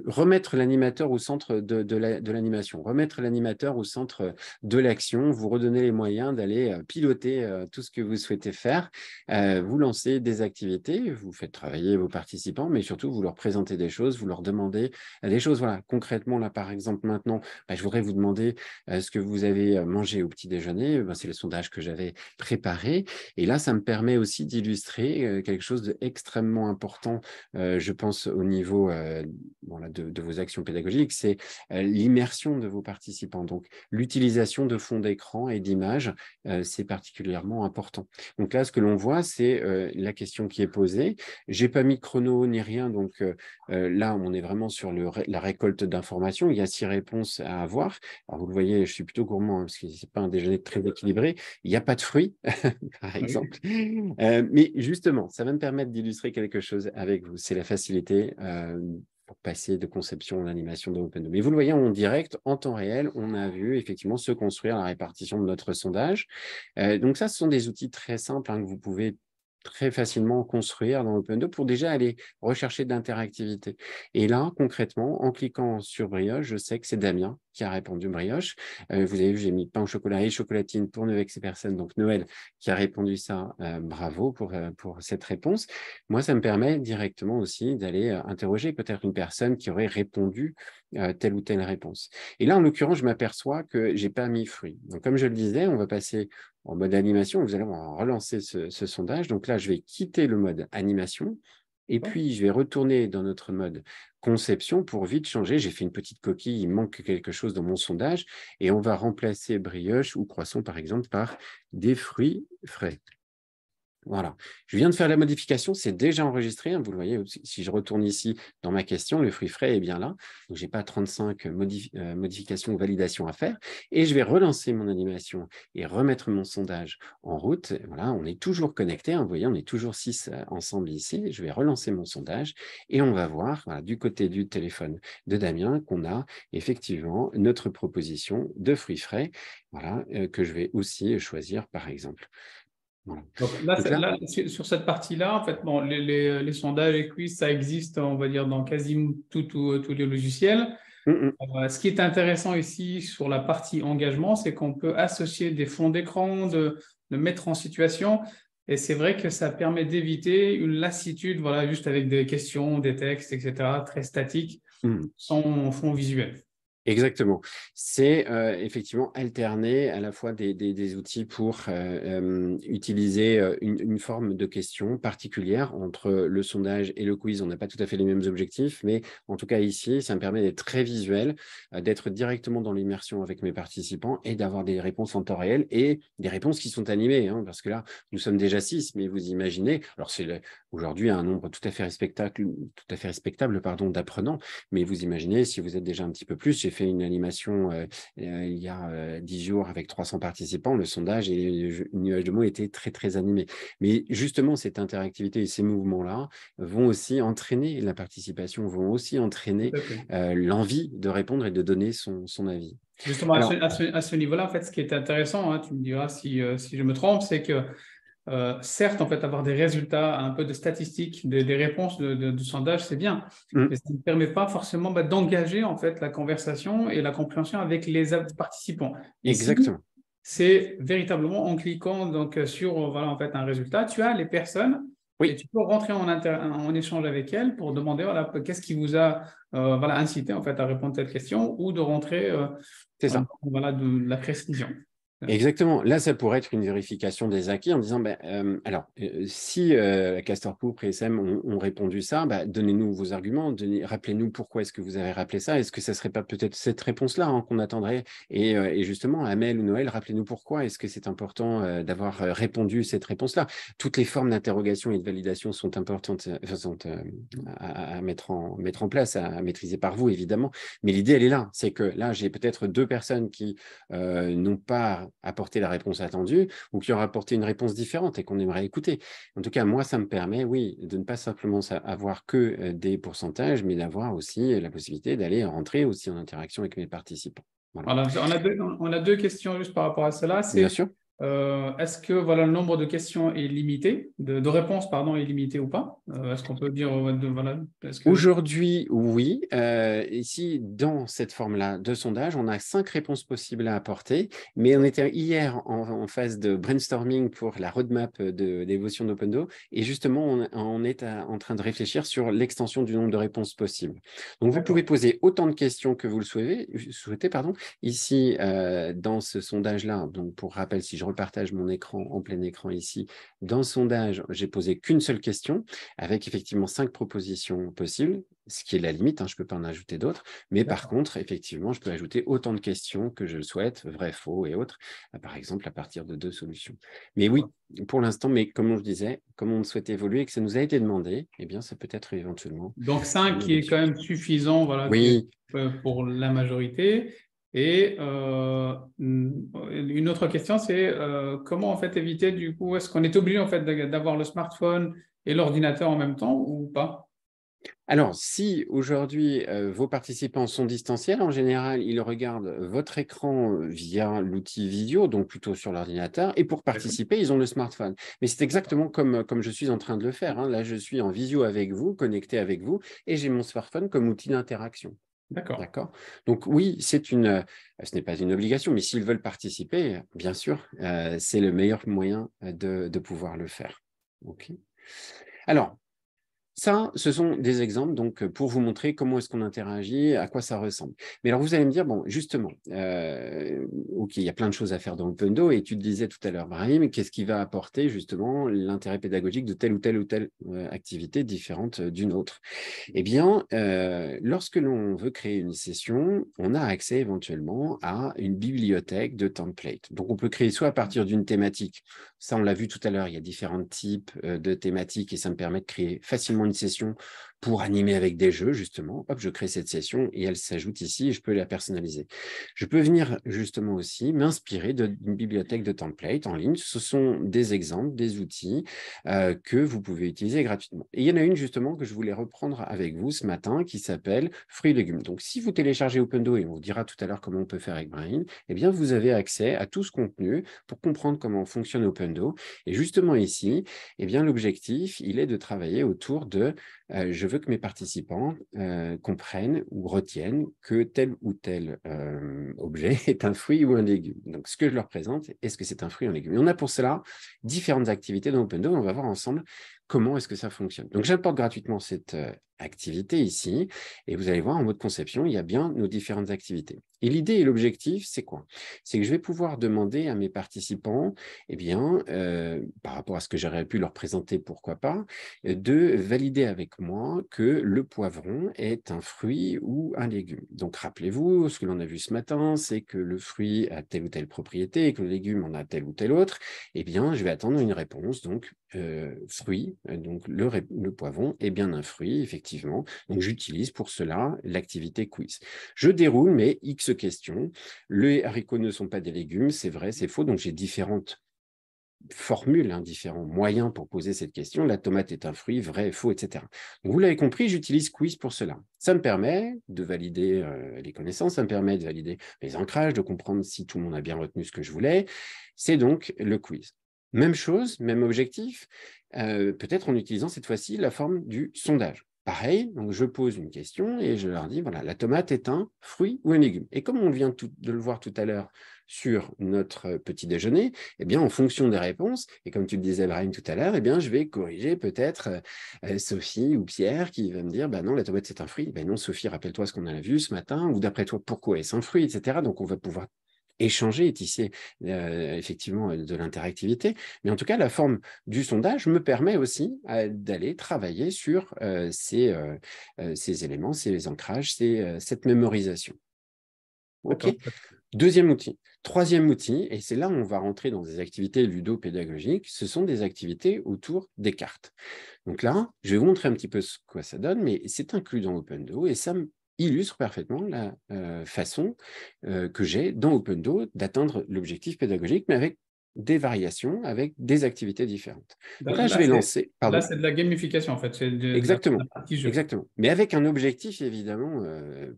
remettre l'animateur au centre de l'animation, remettre l'animateur au centre de l'action, vous redonner les moyens d'aller piloter tout ce que vous souhaitez faire, vous lancez des activités, vous faites travailler vos participants, mais surtout vous leur présentez des choses, vous leur demandez des choses. Voilà, concrètement, là par exemple maintenant, je voudrais vous demander ce que vous avez mangé au petit déjeuner, c'est le sondage que j'avais préparé. Et là, ça me permet aussi d'illustrer quelque chose d'extrêmement important, je pense, au niveau de vos actions pédagogiques, c'est l'immersion de vos participants. Donc, l'utilisation de fonds d'écran et d'images, c'est particulièrement important. Donc là, ce que l'on voit, c'est la question qui est posée. Je n'ai pas mis de chrono ni rien, donc là, on est vraiment sur la récolte d'informations. Il y a 6 réponses à avoir. Alors, vous le voyez, je suis plutôt gourmand, hein, parce que ce n'est pas un déjeuner très équilibré. Il n'y a pas de fruits. Par exemple. Mais justement, ça va me permettre d'illustrer quelque chose avec vous. C'est la facilité pour passer de conception en animation de OpenDo. Mais vous le voyez en direct, en temps réel, on a vu effectivement se construire la répartition de notre sondage. Donc ça, ce sont des outils très simples que vous pouvez très facilement construire dans OpenDo pour déjà aller rechercher de l'interactivité. Et là, concrètement, en cliquant sur brioche, je sais que c'est Damien qui a répondu brioche. Vous avez vu, j'ai mis pain au chocolat et chocolatine pour ne vexer personne. Donc Noël qui a répondu ça, bravo pour cette réponse. Moi, ça me permet directement aussi d'aller interroger peut-être une personne qui aurait répondu telle ou telle réponse. Et là, en l'occurrence, je m'aperçois que j'ai pas mis fruit. Donc, comme je le disais, on va passer en mode animation. Vous allez relancer ce sondage. Donc là, je vais quitter le mode animation. Et puis, je vais retourner dans notre mode conception pour vite changer. J'ai fait une petite coquille, il manque quelque chose dans mon sondage. Et on va remplacer brioche ou croissant, par exemple, par des fruits frais. Voilà, je viens de faire la modification, c'est déjà enregistré, hein, vous le voyez, si je retourne ici dans ma question, le fruit frais est bien là, donc je n'ai pas 35 modifications ou validations à faire, et je vais relancer mon animation et remettre mon sondage en route. Et voilà, on est toujours connecté, hein, vous voyez, on est toujours 6 ensemble ici, je vais relancer mon sondage, et on va voir, voilà, du côté du téléphone de Damien, qu'on a effectivement notre proposition de fruits frais, voilà, que je vais aussi choisir par exemple. Voilà. Donc là, Donc là, sur cette partie-là, en fait, bon, les sondages et quiz, ça existe, on va dire, dans quasiment tous les logiciels. Ce qui est intéressant ici sur la partie engagement, c'est qu'on peut associer des fonds d'écran, de mettre en situation. Et c'est vrai que ça permet d'éviter une lassitude, voilà, juste avec des questions, des textes, etc., très statiques, sans fond visuel. Exactement. C'est effectivement alterner à la fois des outils pour utiliser une forme de question particulière entre le sondage et le quiz. On n'a pas tout à fait les mêmes objectifs, mais en tout cas ici, ça me permet d'être très visuel, d'être directement dans l'immersion avec mes participants et d'avoir des réponses en temps réel et des réponses qui sont animées, hein, parce que là, nous sommes déjà 6, mais vous imaginez, alors c'est aujourd'hui un nombre tout à fait respectable d'apprenants, mais vous imaginez, si vous êtes déjà un petit peu plus, j'ai fait une animation il y a 10 jours avec 300 participants, le sondage et le nuage de mots était très, très animé. Mais justement, cette interactivité et ces mouvements-là vont aussi entraîner la participation, vont aussi entraîner Tout à fait. l'envie de répondre et de donner son avis. Justement, Alors, à ce niveau-là, en fait, ce qui est intéressant, hein, tu me diras si je me trompe, c'est que certes, en fait, avoir des résultats, un peu de statistiques, des réponses de sondage, c'est bien, mais ça ne permet pas forcément d'engager en fait la conversation et la compréhension avec les participants. Ici, Exactement. c'est véritablement en cliquant donc sur voilà en fait un résultat, tu as les personnes et Oui, tu peux rentrer en échange avec elles pour demander voilà qu'est-ce qui vous a voilà incité en fait à répondre à cette question ou de rentrer c'est ça. voilà de la précision. Exactement. Là, ça pourrait être une vérification des acquis en disant, ben, si Castor Pourpre et SM ont répondu ça, ben, donnez-nous vos arguments, rappelez-nous pourquoi est-ce que vous avez rappelé ça. Est-ce que ça ne serait pas peut-être cette réponse-là qu'on attendrait et justement, Amel ou Noël, rappelez-nous pourquoi est-ce que c'est important d'avoir répondu cette réponse-là. Toutes les formes d'interrogation et de validation sont importantes à mettre en place, à maîtriser par vous, évidemment. Mais l'idée, elle est là. C'est que là, j'ai peut-être deux personnes qui n'ont pas apporté la réponse attendue ou qui ont apporté une réponse différente et qu'on aimerait écouter. En tout cas, moi, ça me permet, oui, de ne pas simplement avoir que des pourcentages, mais d'avoir aussi la possibilité d'aller rentrer aussi en interaction avec mes participants. Voilà. Voilà, on a deux questions juste par rapport à cela. Bien C'est sûr. est-ce que voilà, le nombre de questions est limité, de réponses pardon, est limité ou pas? Est-ce qu'on peut dire voilà, est-ce que Aujourd'hui, oui. Ici, dans cette forme-là de sondage, on a 5 réponses possibles à apporter, mais on était hier en phase de brainstorming pour la roadmap d'évolution d'Opendo, et justement, on est en train de réfléchir sur l'extension du nombre de réponses possibles. Donc, vous pouvez d'accord. poser autant de questions que vous le souhaitez, pardon. Ici, dans ce sondage-là, donc pour rappel, si je repartage mon écran en plein écran ici, dans le sondage, j'ai posé qu'une seule question, avec effectivement 5 propositions possibles, ce qui est la limite, je ne peux pas en ajouter d'autres, mais par contre, effectivement, je peux ajouter autant de questions que je le souhaite, vrai, faux et autres, par exemple à partir de 2 solutions. Mais oui, pour l'instant, mais comme je disais, comme on souhaite évoluer et que ça nous a été demandé, eh bien, ça peut être éventuellement Donc 5 une qui est quand évolution. même suffisant voilà, Oui, pour la majorité. Et une autre question, c'est comment en fait éviter du coup, est-ce qu'on est obligé en fait d'avoir le smartphone et l'ordinateur en même temps ou pas? alors, si aujourd'hui vos participants sont distanciels, en général, ils regardent votre écran via l'outil vidéo, donc plutôt sur l'ordinateur, et pour D'accord. participer, ils ont le smartphone. Mais c'est exactement comme je suis en train de le faire. Là, je suis en visio avec vous, connecté avec vous, et j'ai mon smartphone comme outil d'interaction. D'accord. D'accord. Donc oui, ce n'est pas une obligation, mais s'ils veulent participer, bien sûr, c'est le meilleur moyen de pouvoir le faire. OK. Alors, ça, ce sont des exemples donc pour vous montrer comment est-ce qu'on interagit, à quoi ça ressemble. Mais alors vous allez me dire, bon, justement, OK, il y a plein de choses à faire dans Opendo et tu te disais tout à l'heure, Brahim, qu'est-ce qui va apporter justement l'intérêt pédagogique de telle ou telle activité différente d'une autre? Eh bien, lorsque l'on veut créer une session, on a accès éventuellement à une bibliothèque de templates. Donc, on peut créer soit à partir d'une thématique. Ça, on l'a vu tout à l'heure, il y a différents types de thématiques et ça me permet de créer facilement une session pour animer avec des jeux, justement. Hop, je crée cette session et elle s'ajoute ici et je peux la personnaliser. Je peux venir justement aussi m'inspirer d'une bibliothèque de templates en ligne. Ce sont des exemples, des outils que vous pouvez utiliser gratuitement. Et il y en a une justement que je voulais reprendre avec vous ce matin qui s'appelle Fruits et légumes. Donc, si vous téléchargez Opendo, et on vous dira tout à l'heure comment on peut faire avec Brain, eh bien, vous avez accès à tout ce contenu pour comprendre comment fonctionne Opendo. Et justement ici, eh bien, l'objectif, il est de travailler autour de je veux que mes participants comprennent ou retiennent que tel ou tel objet est un fruit ou un légume. Donc, ce que je leur présente, est-ce que c'est un fruit ou un légume? Et on a pour cela différentes activités dans Opendo. On va voir ensemble comment est-ce que ça fonctionne. Donc, j'importe gratuitement cette activité ici et vous allez voir en mode conception, il y a bien nos différentes activités. Et l'idée et l'objectif, c'est quoi? C'est que je vais pouvoir demander à mes participants, eh bien, par rapport à ce que j'aurais pu leur présenter, pourquoi pas, de valider avec moi que le poivron est un fruit ou un légume. Donc, rappelez-vous, ce que l'on a vu ce matin, c'est que le fruit a telle ou telle propriété et que le légume en a telle ou telle autre. Eh bien, je vais attendre une réponse. Donc, fruit, donc le poivron est bien un fruit, effectivement. Donc, j'utilise pour cela l'activité quiz. Je déroule mes X questions. Les haricots ne sont pas des légumes, c'est vrai, c'est faux. Donc, j'ai différentes formules, différents moyens pour poser cette question. La tomate est un fruit, vrai, faux, etc. Donc, vous l'avez compris, j'utilise quiz pour cela. Ça me permet de valider les connaissances, ça me permet de valider les ancrages, de comprendre si tout le monde a bien retenu ce que je voulais. C'est donc le quiz. Même chose, même objectif, peut-être en utilisant cette fois-ci la forme du sondage. Pareil, donc je pose une question et je leur dis, voilà, la tomate est un fruit ou un légume? Et comme on vient de le voir tout à l'heure sur notre petit déjeuner, eh bien, en fonction des réponses, et comme tu le disais, Brahim, tout à l'heure, eh bien, je vais corriger peut-être Sophie ou Pierre qui va me dire, bah non, la tomate, c'est un fruit. Ben non, Sophie, rappelle-toi ce qu'on a vu ce matin, ou d'après toi, pourquoi est-ce un fruit, etc. Donc, on va pouvoir échanger et tisser effectivement de l'interactivité. Mais en tout cas, la forme du sondage me permet aussi d'aller travailler sur ces éléments, ces ancrages, cette mémorisation. OK. D'accord. Deuxième outil. Troisième outil, et c'est là où on va rentrer dans des activités ludopédagogiques, ce sont des activités autour des cartes. Donc là, je vais vous montrer un petit peu ce que ça donne, mais c'est inclus dans Opendo et ça illustre parfaitement la façon que j'ai dans Opendo d'atteindre l'objectif pédagogique, mais avec des variations, avec des activités différentes. Donc là, je vais lancer, Là, pardon. c'est de la gamification, en fait. C'est de la Exactement, partie jeu. exactement. Mais avec un objectif, évidemment,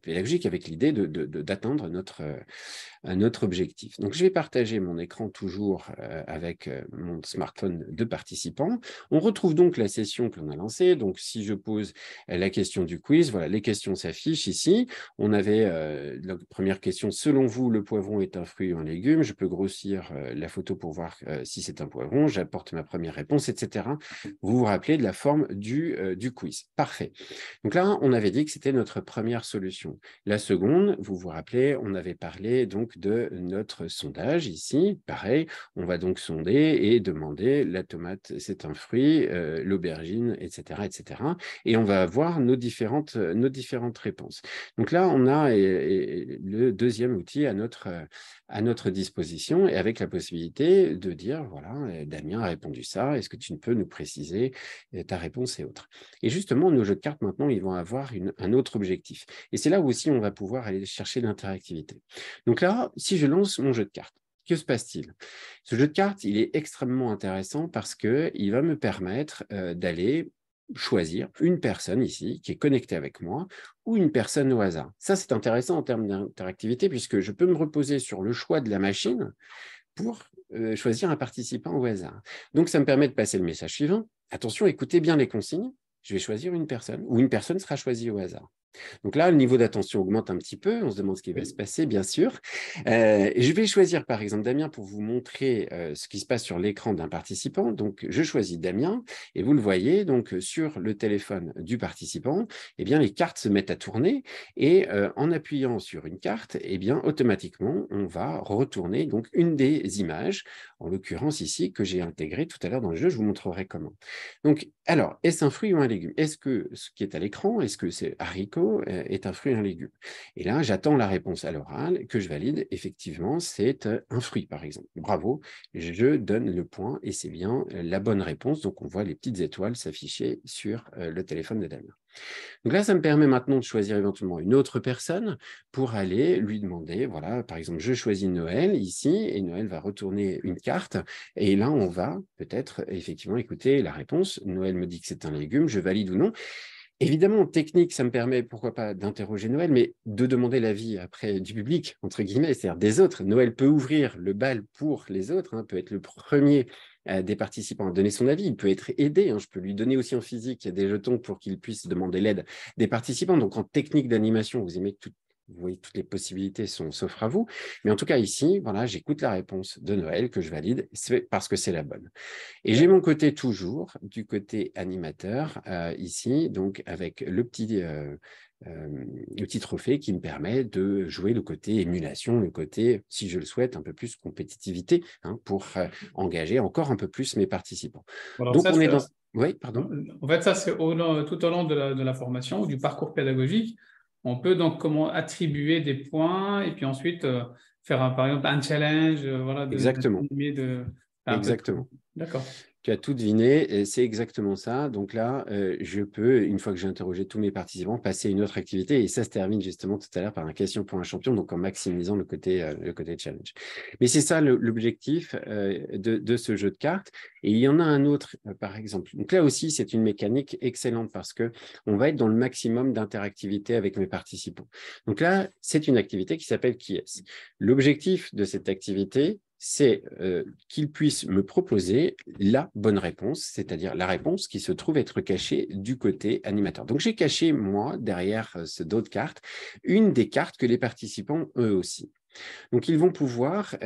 pédagogique, avec l'idée d'atteindre notre objectif. Donc, je vais partager mon écran toujours avec mon smartphone de participant. On retrouve donc la session que l'on a lancée. Donc, si je pose la question du quiz, voilà, les questions s'affichent ici. On avait la première question, selon vous, le poivron est un fruit ou un légume? Je peux grossir la photo pour voir si c'est un poivron. J'apporte ma première réponse, etc. Vous vous rappelez de la forme du quiz. Parfait. Donc là, on avait dit que c'était notre première solution. La seconde, vous vous rappelez, on avait parlé donc de notre sondage ici. Pareil, on va donc sonder et demander la tomate, c'est un fruit, l'aubergine, etc., etc. Et on va avoir nos différentes réponses. Donc là, on a le deuxième outil à notre disposition et avec la possibilité de dire, voilà, Damien a répondu ça, est-ce que tu peux nous préciser ta réponse et autres. Et justement, nos jeux de cartes, maintenant, ils vont avoir un autre objectif. Et c'est là où aussi on va pouvoir aller chercher l'interactivité. Donc là, si je lance mon jeu de cartes, que se passe-t-il? Ce jeu de cartes, il est extrêmement intéressant parce qu'il va me permettre d'aller choisir une personne ici qui est connectée avec moi ou une personne au hasard. Ça, c'est intéressant en termes d'interactivité puisque je peux me reposer sur le choix de la machine pour choisir un participant au hasard. Donc, ça me permet de passer le message suivant. Attention, écoutez bien les consignes. Je vais choisir une personne ou une personne sera choisie au hasard. Donc là, le niveau d'attention augmente un petit peu. On se demande ce qui va se passer, bien sûr. Je vais choisir, par exemple, Damien pour vous montrer ce qui se passe sur l'écran d'un participant. Donc, je choisis Damien et vous le voyez, donc sur le téléphone du participant, eh bien, les cartes se mettent à tourner et en appuyant sur une carte, eh bien, automatiquement, on va retourner donc une des images, en l'occurrence ici, que j'ai intégrée tout à l'heure dans le jeu. Je vous montrerai comment. Donc, alors, est-ce un fruit ou un légume? Est-ce que ce qui est à l'écran, est-ce que c'est haricot est un fruit et un légume? Et là, j'attends la réponse à l'oral que je valide. Effectivement, c'est un fruit, par exemple. Bravo, je donne le point et c'est bien la bonne réponse. Donc, on voit les petites étoiles s'afficher sur le téléphone de Damien. Donc là, ça me permet maintenant de choisir éventuellement une autre personne pour aller lui demander, voilà, par exemple, je choisis Noël ici et Noël va retourner une carte et là, on va peut-être effectivement écouter la réponse. Noël me dit que c'est un légume, je valide ou non. Évidemment, en technique, ça me permet, pourquoi pas, d'interroger Noël, mais de demander l'avis après du public, entre guillemets, c'est-à-dire des autres. Noël peut ouvrir le bal pour les autres, peut être le premier des participants à donner son avis. Il peut être aidé. Je peux lui donner aussi en physique des jetons pour qu'il puisse demander l'aide des participants. Donc, en technique d'animation, vous aimez vous voyez, toutes les possibilités s'offrent à vous. Mais en tout cas, ici, voilà, j'écoute la réponse de Noël que je valide parce que c'est la bonne. Et j'ai mon côté toujours, du côté animateur, ici, donc avec le petit trophée qui me permet de jouer le côté émulation, le côté, si je le souhaite, un peu plus compétitivité, pour engager encore un peu plus mes participants. Alors Donc, ça, on est dans... Oui, pardon. en fait, ça, c'est tout au long de la formation ou du parcours pédagogique. On peut donc comment attribuer des points et puis ensuite faire, par exemple, un challenge, voilà, Exactement. faire un peu de tout. Exactement. D'accord. Tu as tout deviné, c'est exactement ça. Donc là, je peux, une fois que j'ai interrogé tous mes participants, passer à une autre activité. Et ça se termine justement tout à l'heure par un question pour un champion, donc en maximisant le côté challenge. Mais c'est ça l'objectif de ce jeu de cartes. Et il y en a un autre, par exemple. Donc là aussi, c'est une mécanique excellente parce que on va être dans le maximum d'interactivité avec mes participants. Donc là, c'est une activité qui s'appelle Qui est-ce? L'objectif de cette activité, c'est qu'il puisse me proposer la bonne réponse, c'est-à-dire la réponse qui se trouve être cachée du côté animateur. Donc, j'ai caché, moi, derrière ce dos de cartes, une des cartes que les participants, eux aussi. Donc, ils vont pouvoir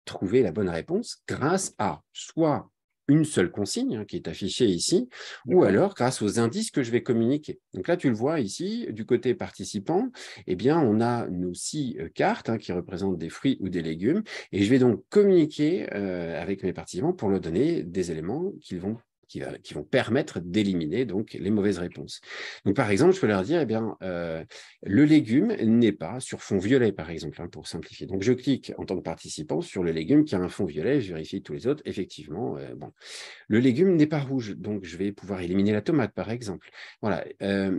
trouver la bonne réponse grâce à soit une seule consigne qui est affichée ici, ou alors grâce aux indices que je vais communiquer. Donc là, tu le vois ici, du côté participant, eh bien, on a nos 6 cartes qui représentent des fruits ou des légumes, et je vais donc communiquer avec mes participants pour leur donner des éléments qui vont permettre d'éliminer donc les mauvaises réponses. Donc, par exemple, je peux leur dire, eh bien, le légume n'est pas sur fond violet, par exemple, pour simplifier. Donc, je clique en tant que participant sur le légume qui a un fond violet, je vérifie tous les autres. Effectivement, bon, le légume n'est pas rouge, donc je vais pouvoir éliminer la tomate, par exemple. Voilà,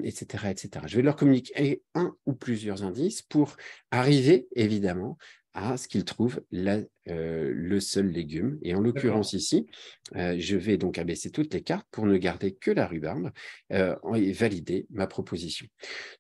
etc., etc. Je vais leur communiquer un ou plusieurs indices pour arriver, évidemment, à ce qu'ils trouvent le seul légume. Et en l'occurrence ici, je vais donc abaisser toutes les cartes pour ne garder que la rhubarbe et valider ma proposition.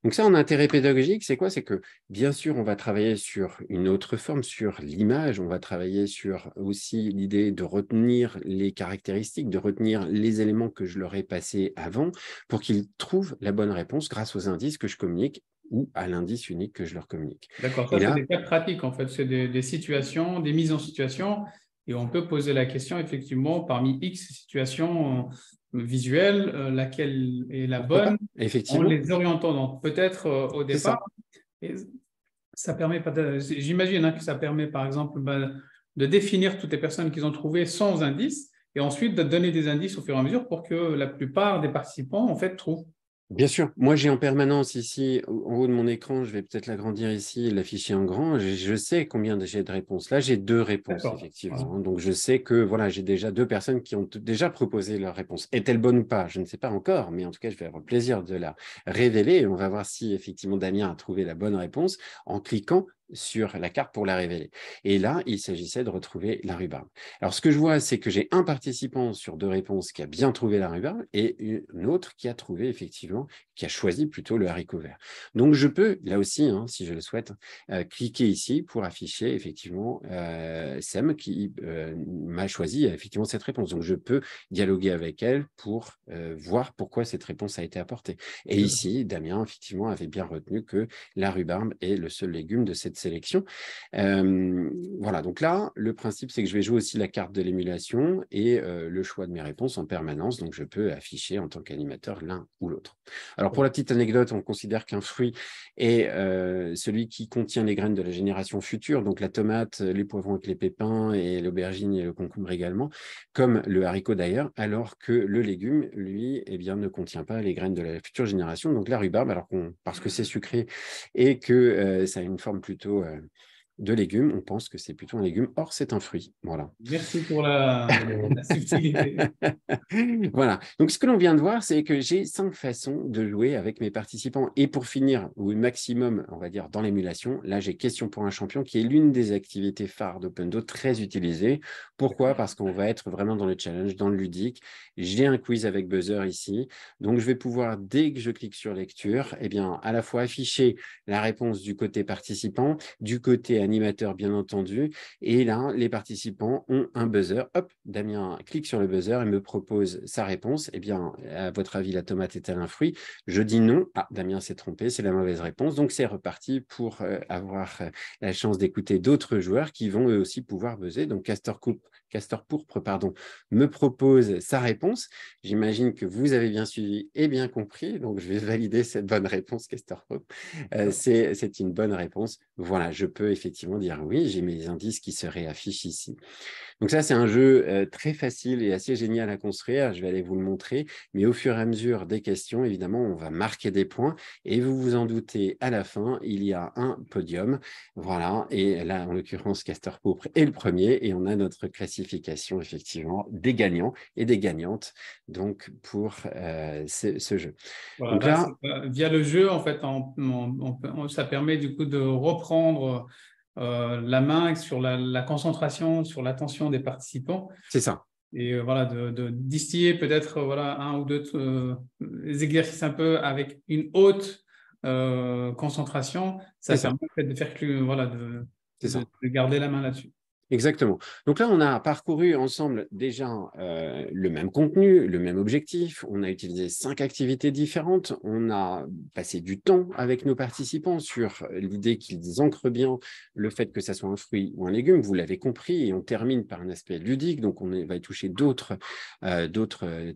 Donc ça, en intérêt pédagogique, c'est quoi? C'est que, bien sûr, on va travailler sur une autre forme, sur l'image, on va travailler sur aussi l'idée de retenir les caractéristiques, de retenir les éléments que je leur ai passés avant pour qu'ils trouvent la bonne réponse grâce aux indices que je communique ou à l'indice unique que je leur communique. D'accord, Et ça c'est là, des cas pratiques en fait, c'est des situations, des mises en situation et on peut poser la question effectivement parmi X situations visuelles, laquelle est la pourquoi bonne pas? en Effectivement, les orientant. Donc peut-être au c'est départ, ça. et ça permet, j'imagine que ça permet par exemple de définir toutes les personnes qu'ils ont trouvées sans indice et ensuite de donner des indices au fur et à mesure pour que la plupart des participants en fait trouvent. Bien sûr, moi j'ai en permanence ici, en haut de mon écran, je vais peut-être l'agrandir ici et l'afficher en grand. Je sais combien j'ai de réponses. Là, j'ai 2 réponses, D'accord. Voilà. effectivement. Donc je sais que voilà, j'ai déjà 2 personnes qui ont déjà proposé leur réponse. Est-elle bonne ou pas? Je ne sais pas encore, mais en tout cas, je vais avoir le plaisir de la révéler et on va voir si effectivement Damien a trouvé la bonne réponse en cliquant sur la carte pour la révéler. Et là, il s'agissait de retrouver la rhubarbe. Alors, ce que je vois, c'est que j'ai un participant sur 2 réponses qui a bien trouvé la rhubarbe et une autre qui a trouvé effectivement, qui a choisi plutôt le haricot vert. Donc, je peux, là aussi, si je le souhaite, cliquer ici pour afficher effectivement Sem qui m'a choisi effectivement cette réponse. Donc, je peux dialoguer avec elle pour voir pourquoi cette réponse a été apportée. Et ici, Damien, effectivement, avait bien retenu que la rhubarbe est le seul légume de cette sélection. Voilà, donc là, le principe, c'est que je vais jouer aussi la carte de l'émulation et le choix de mes réponses en permanence. Donc, je peux afficher en tant qu'animateur l'un ou l'autre. Alors, pour la petite anecdote, on considère qu'un fruit est celui qui contient les graines de la génération future, donc la tomate, les poivrons avec les pépins et l'aubergine et le concombre également, comme le haricot d'ailleurs, alors que le légume, lui, eh bien, ne contient pas les graines de la future génération, donc la rhubarbe, parce que c'est sucré et que ça a une forme plutôt de légumes, on pense que c'est plutôt un légume. Or, c'est un fruit. Voilà. Merci pour la subtilité. Voilà. Donc, ce que l'on vient de voir, c'est que j'ai 5 façons de jouer avec mes participants. Et pour finir, ou maximum, on va dire, dans l'émulation, là, j'ai Question pour un champion, qui est l'une des activités phares d'Opendo, très utilisée. Pourquoi? Parce qu'on va être vraiment dans le challenge, dans le ludique. J'ai un quiz avec buzzer ici. Donc, je vais pouvoir, dès que je clique sur lecture, eh bien, à la fois afficher la réponse du côté participant, du côté animateur, bien entendu. Et là, les participants ont un buzzer. Hop, Damien clique sur le buzzer et me propose sa réponse. Eh bien, à votre avis, la tomate est-elle un fruit? Je dis non. Ah, Damien s'est trompé, c'est la mauvaise réponse. Donc, c'est reparti pour avoir la chance d'écouter d'autres joueurs qui vont eux aussi pouvoir buzzer. Donc, Castor Pourpre, pardon, me propose sa réponse. J'imagine que vous avez bien suivi et bien compris. Donc, je vais valider cette bonne réponse, Castor Pourpre. C'est une bonne réponse. Voilà, je peux effectivement dire oui, j'ai mes indices qui se réaffichent ici. Donc ça, c'est un jeu très facile et assez génial à construire. Je vais aller vous le montrer. Mais au fur et à mesure des questions, évidemment, on va marquer des points. Et vous vous en doutez, à la fin, il y a un podium. Voilà. Et là, en l'occurrence, Castor Pourpre est le premier. Et on a notre classification, effectivement, des gagnants et des gagnantes donc pour ce jeu. Voilà, Donc là, là, via le jeu, en fait, ça permet du coup de reprendre la main sur la concentration, sur l'attention des participants c'est ça. et voilà, de distiller peut-être voilà, un ou deux exercices un peu avec une haute concentration. Ça C'est permet ça. en fait, de faire voilà, C'est ça. de garder la main là-dessus. Exactement. Donc là, on a parcouru ensemble déjà le même contenu, le même objectif. On a utilisé 5 activités différentes. On a passé du temps avec nos participants sur l'idée qu'ils ancrent bien le fait que ça soit un fruit ou un légume. Vous l'avez compris. Et on termine par un aspect ludique. Donc, va y toucher d'autres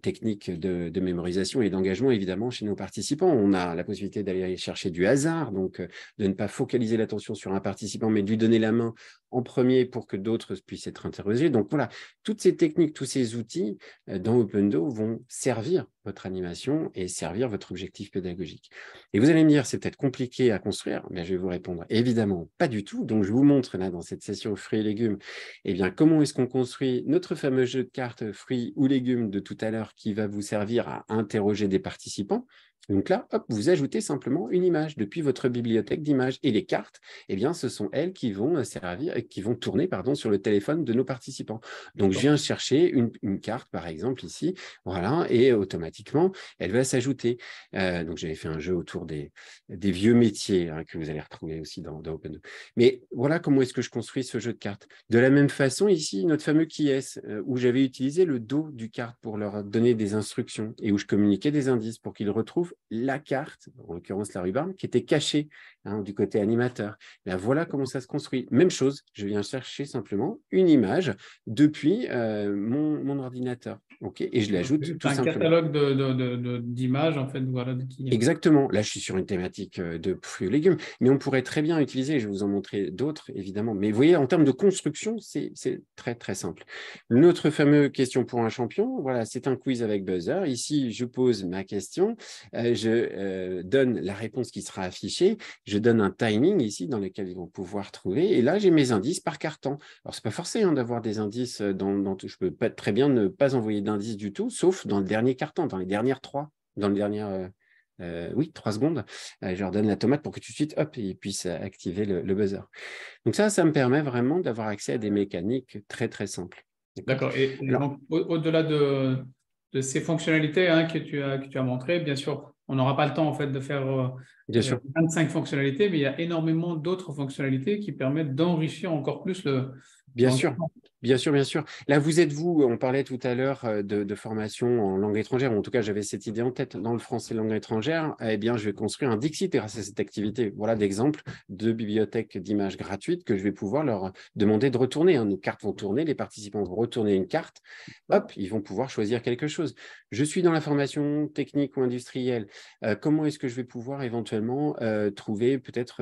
techniques de mémorisation et d'engagement, évidemment, chez nos participants. On a la possibilité d'aller chercher du hasard, donc de ne pas focaliser l'attention sur un participant, mais de lui donner la main en premier pour que d'autres puissent être interrogés. Donc voilà, toutes ces techniques, tous ces outils dans Opendo vont servir votre animation et servir votre objectif pédagogique. Et vous allez me dire, c'est peut-être compliqué à construire, mais je vais vous répondre évidemment pas du tout. Donc je vous montre là dans cette session fruits et légumes, eh bien comment est-ce qu'on construit notre fameux jeu de cartes fruits ou légumes de tout à l'heure qui va vous servir à interroger des participants. Donc là, hop, vous ajoutez simplement une image depuis votre bibliothèque d'images. Et les cartes, eh bien, ce sont elles qui vont servir, qui vont tourner pardon, sur le téléphone de nos participants. Donc, je viens chercher une carte, par exemple, ici, voilà, et automatiquement, elle va s'ajouter. Donc, j'avais fait un jeu autour des vieux métiers que vous allez retrouver aussi dans Opendo. Mais voilà comment est-ce que je construis ce jeu de cartes. De la même façon, ici, notre fameux qui est, où j'avais utilisé le dos du carte pour leur donner des instructions et où je communiquais des indices pour qu'ils retrouvent la carte, en l'occurrence la rhubarbe, qui était cachée du côté animateur. Bien, voilà comment ça se construit. Même chose, je viens chercher simplement une image depuis mon ordinateur. Okay, et je l'ajoute tout Un simplement. catalogue d'images, en fait, voilà, Exactement. Là, je suis sur une thématique de fruits et légumes, mais on pourrait très bien utiliser, je vais vous en montrer d'autres, évidemment. Mais vous voyez, en termes de construction, c'est très, très simple. Notre fameux question pour un champion, voilà, c'est un quiz avec buzzer. Ici, je pose ma question, je donne la réponse qui sera affichée, je donne un timing ici dans lequel ils vont pouvoir trouver, et là, j'ai mes indices par carton. Alors, c'est pas forcé d'avoir des indices je peux très bien ne pas envoyer d'indices du tout, sauf dans le dernier carton, dans les dernières 3, dans le dernier... oui, 3 secondes, je leur donne la tomate pour que tout de suite, hop, ils puissent activer le buzzer. Donc ça me permet vraiment d'avoir accès à des mécaniques très, très simples. D'accord. Et Alors, donc, au-delà de ces fonctionnalités que tu as montrées, bien sûr, on n'aura pas le temps en fait de faire bien sûr. 25 fonctionnalités, mais il y a énormément d'autres fonctionnalités qui permettent d'enrichir encore plus Bien sûr, l'engagement. bien sûr, bien sûr. Là, vous êtes vous, on parlait tout à l'heure de formation en langue étrangère, ou en tout cas, j'avais cette idée en tête dans le français langue étrangère. Eh bien, je vais construire un Dixit grâce à cette activité. Voilà d'exemples de bibliothèques d'images gratuites que je vais pouvoir leur demander de retourner. Nos cartes vont tourner, les participants vont retourner une carte. Hop, ils vont pouvoir choisir quelque chose. Je suis dans la formation technique ou industrielle. Comment est-ce que je vais pouvoir éventuellement trouver peut-être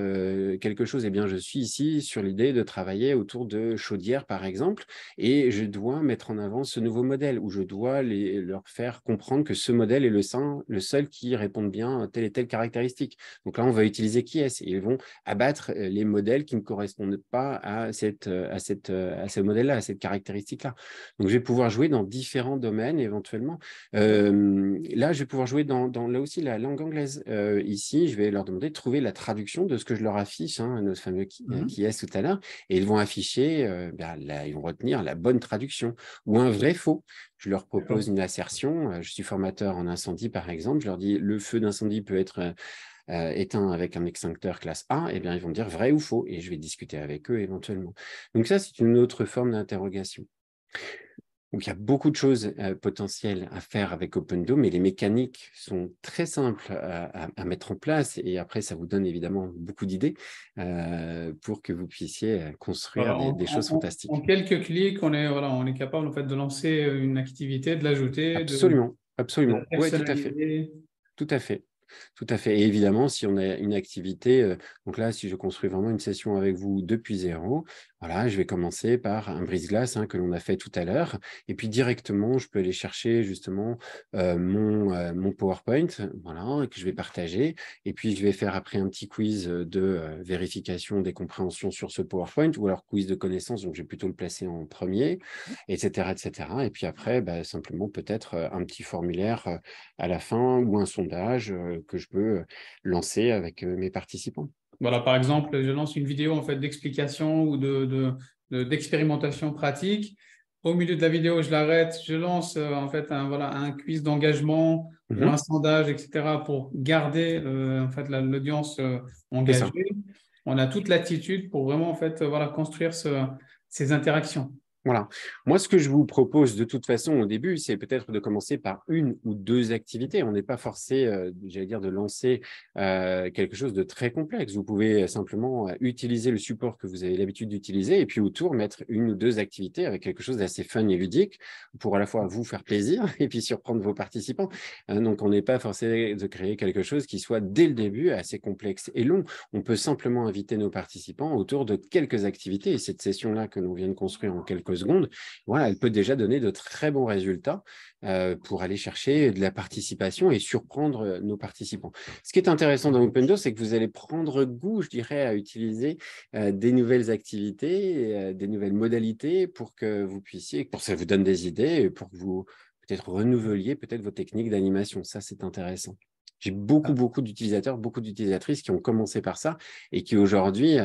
quelque chose? Eh bien, je suis ici sur l'idée de travailler autour de chaudières, par exemple, et je dois mettre en avant ce nouveau modèle, où je dois leur faire comprendre que ce modèle est le seul qui réponde bien à telle et telle caractéristique. Donc là, on va utiliser qui est-ce, et ils vont abattre les modèles qui ne correspondent pas à ce modèle-là, à cette caractéristique-là. Donc, je vais pouvoir jouer dans différents domaines éventuellement. Là, je vais pouvoir jouer dans là aussi la langue anglaise. Ici, je vais leur demander de trouver la traduction de ce que je leur affiche, notre fameux qui est tout à l'heure, et ils vont afficher, ils vont retenir la bonne traduction ou un vrai faux. Je leur propose une assertion. Je suis formateur en incendie, par exemple. Je leur dis le feu d'incendie peut être éteint avec un extincteur classe A. Eh bien, ils vont me dire vrai ou faux, et je vais discuter avec eux éventuellement. Donc ça, c'est une autre forme d'interrogation. Donc, il y a beaucoup de choses potentielles à faire avec Opendo, mais les mécaniques sont très simples à mettre en place. Et après, ça vous donne évidemment beaucoup d'idées pour que vous puissiez construire Voilà, des choses fantastiques. en quelques clics, on est capable en fait, de lancer une activité, de l'ajouter, Absolument, de absolument. la Oui, tout à fait. personnaliser. Tout à fait. Tout à fait. Et évidemment, si on a une activité, donc là, si je construis vraiment une session avec vous depuis zéro, voilà, je vais commencer par un brise-glace que l'on a fait tout à l'heure. Et puis directement, je peux aller chercher justement mon PowerPoint, voilà, que je vais partager. Et puis, je vais faire après un petit quiz de vérification des compréhensions sur ce PowerPoint, ou alors quiz de connaissances, donc je vais plutôt le placer en premier, etc., etc. Et puis après, simplement peut-être un petit formulaire à la fin, ou un sondage que je peux lancer avec mes participants. Voilà, par exemple, je lance une vidéo en fait, d'explication ou d'expérimentation pratique. Au milieu de la vidéo, je l'arrête, je lance en fait un quiz d'engagement ou un sondage, etc. pour garder en fait, l'audience C'est ça. engagée. On a toute l'attitude pour vraiment en fait, construire ces interactions. Voilà. Moi, ce que je vous propose de toute façon au début, c'est peut-être de commencer par une ou deux activités. On n'est pas forcé, j'allais dire, de lancer quelque chose de très complexe. Vous pouvez simplement utiliser le support que vous avez l'habitude d'utiliser et puis autour mettre une ou deux activités avec quelque chose d'assez fun et ludique pour à la fois vous faire plaisir et puis surprendre vos participants. Donc, on n'est pas forcé de créer quelque chose qui soit dès le début assez complexe et long. On peut simplement inviter nos participants autour de quelques activités et cette session-là que l'on vient de construire en quelques secondes, voilà, elle peut déjà donner de très bons résultats pour aller chercher de la participation et surprendre nos participants. Ce qui est intéressant dans Opendo, c'est que vous allez prendre goût, je dirais, à utiliser des nouvelles activités, des nouvelles modalités pour que vous puissiez, pour que ça vous donne des idées, et pour que vous peut-être renouveliez peut-être vos techniques d'animation. Ça, c'est intéressant. J'ai beaucoup d'utilisateurs, beaucoup d'utilisatrices qui ont commencé par ça et qui aujourd'hui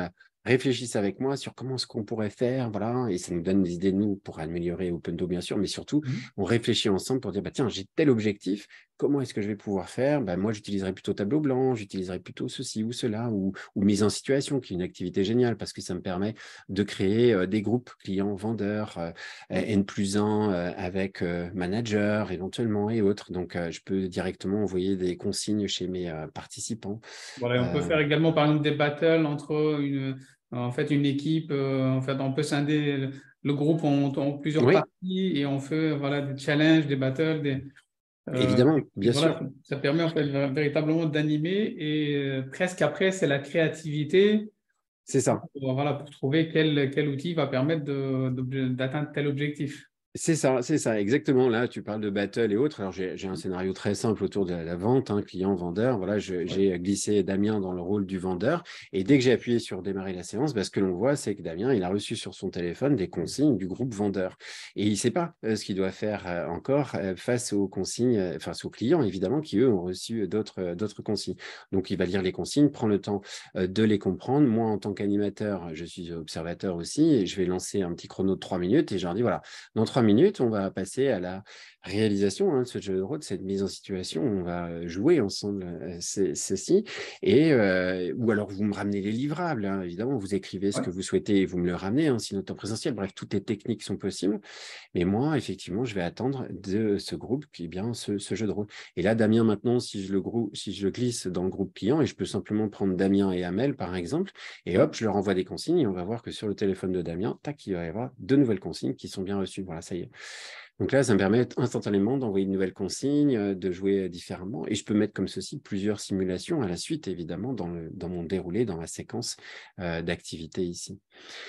réfléchissent avec moi sur comment est-ce qu'on pourrait faire, voilà, et ça nous donne des idées, nous, pour améliorer Opendo, bien sûr, mais surtout, on réfléchit ensemble pour dire, bah, tiens, j'ai tel objectif, comment est-ce que je vais pouvoir faire? Bah, moi, j'utiliserai plutôt tableau blanc, j'utiliserai plutôt ceci ou cela, ou mise en situation, qui est une activité géniale, parce que ça me permet de créer des groupes clients-vendeurs, N+1 avec manager, éventuellement, et autres. Donc, je peux directement envoyer des consignes chez mes participants. Voilà, on peut faire également, par exemple, des battles entre en fait, une équipe. En fait, on peut scinder le groupe en plusieurs Oui, parties et on fait voilà, des challenges, des battles. évidemment, Et bien voilà, sûr. ça permet en fait véritablement d'animer et presque après, c'est la créativité C'est ça. voilà, pour trouver quel outil va permettre d'atteindre tel objectif. C'est ça, exactement. Là, tu parles de battle et autres. Alors, j'ai un scénario très simple autour de la vente, hein, client-vendeur. Voilà, j'ai glissé Damien dans le rôle du vendeur. Et dès que j'ai appuyé sur démarrer la séance, bah, ce que l'on voit, c'est que Damien, il a reçu sur son téléphone des consignes du groupe vendeur. Et il ne sait pas ce qu'il doit faire encore face aux consignes, face aux clients, évidemment, qui, eux, ont reçu d'autres consignes. Donc, il va lire les consignes, prend le temps de les comprendre. Moi, en tant qu'animateur, je suis observateur aussi, et je vais lancer un petit chrono de 3 minutes et je leur dis, voilà, dans 3 minutes, on va passer à la réalisation de ce jeu de rôle, cette mise en situation. On va jouer ensemble ceci. Ou alors, vous me ramenez les livrables, hein, évidemment. Vous écrivez ce Ouais. que vous souhaitez et vous me le ramenez, hein, sinon en présentiel. Bref, toutes les techniques sont possibles. Mais moi, effectivement, je vais attendre de ce groupe qui est bien ce jeu de rôle. Et là, Damien, maintenant, si je le glisse dans le groupe client, et je peux simplement prendre Damien et Amel, par exemple, et hop, je leur envoie des consignes et on va voir que sur le téléphone de Damien, tac, il va y avoir de nouvelles consignes qui sont bien reçues. Voilà, ça y est. Donc là, ça me permet instantanément d'envoyer une nouvelle consigne, de jouer différemment. Et je peux mettre comme ceci plusieurs simulations à la suite, évidemment, dans mon déroulé, dans ma séquence d'activités ici.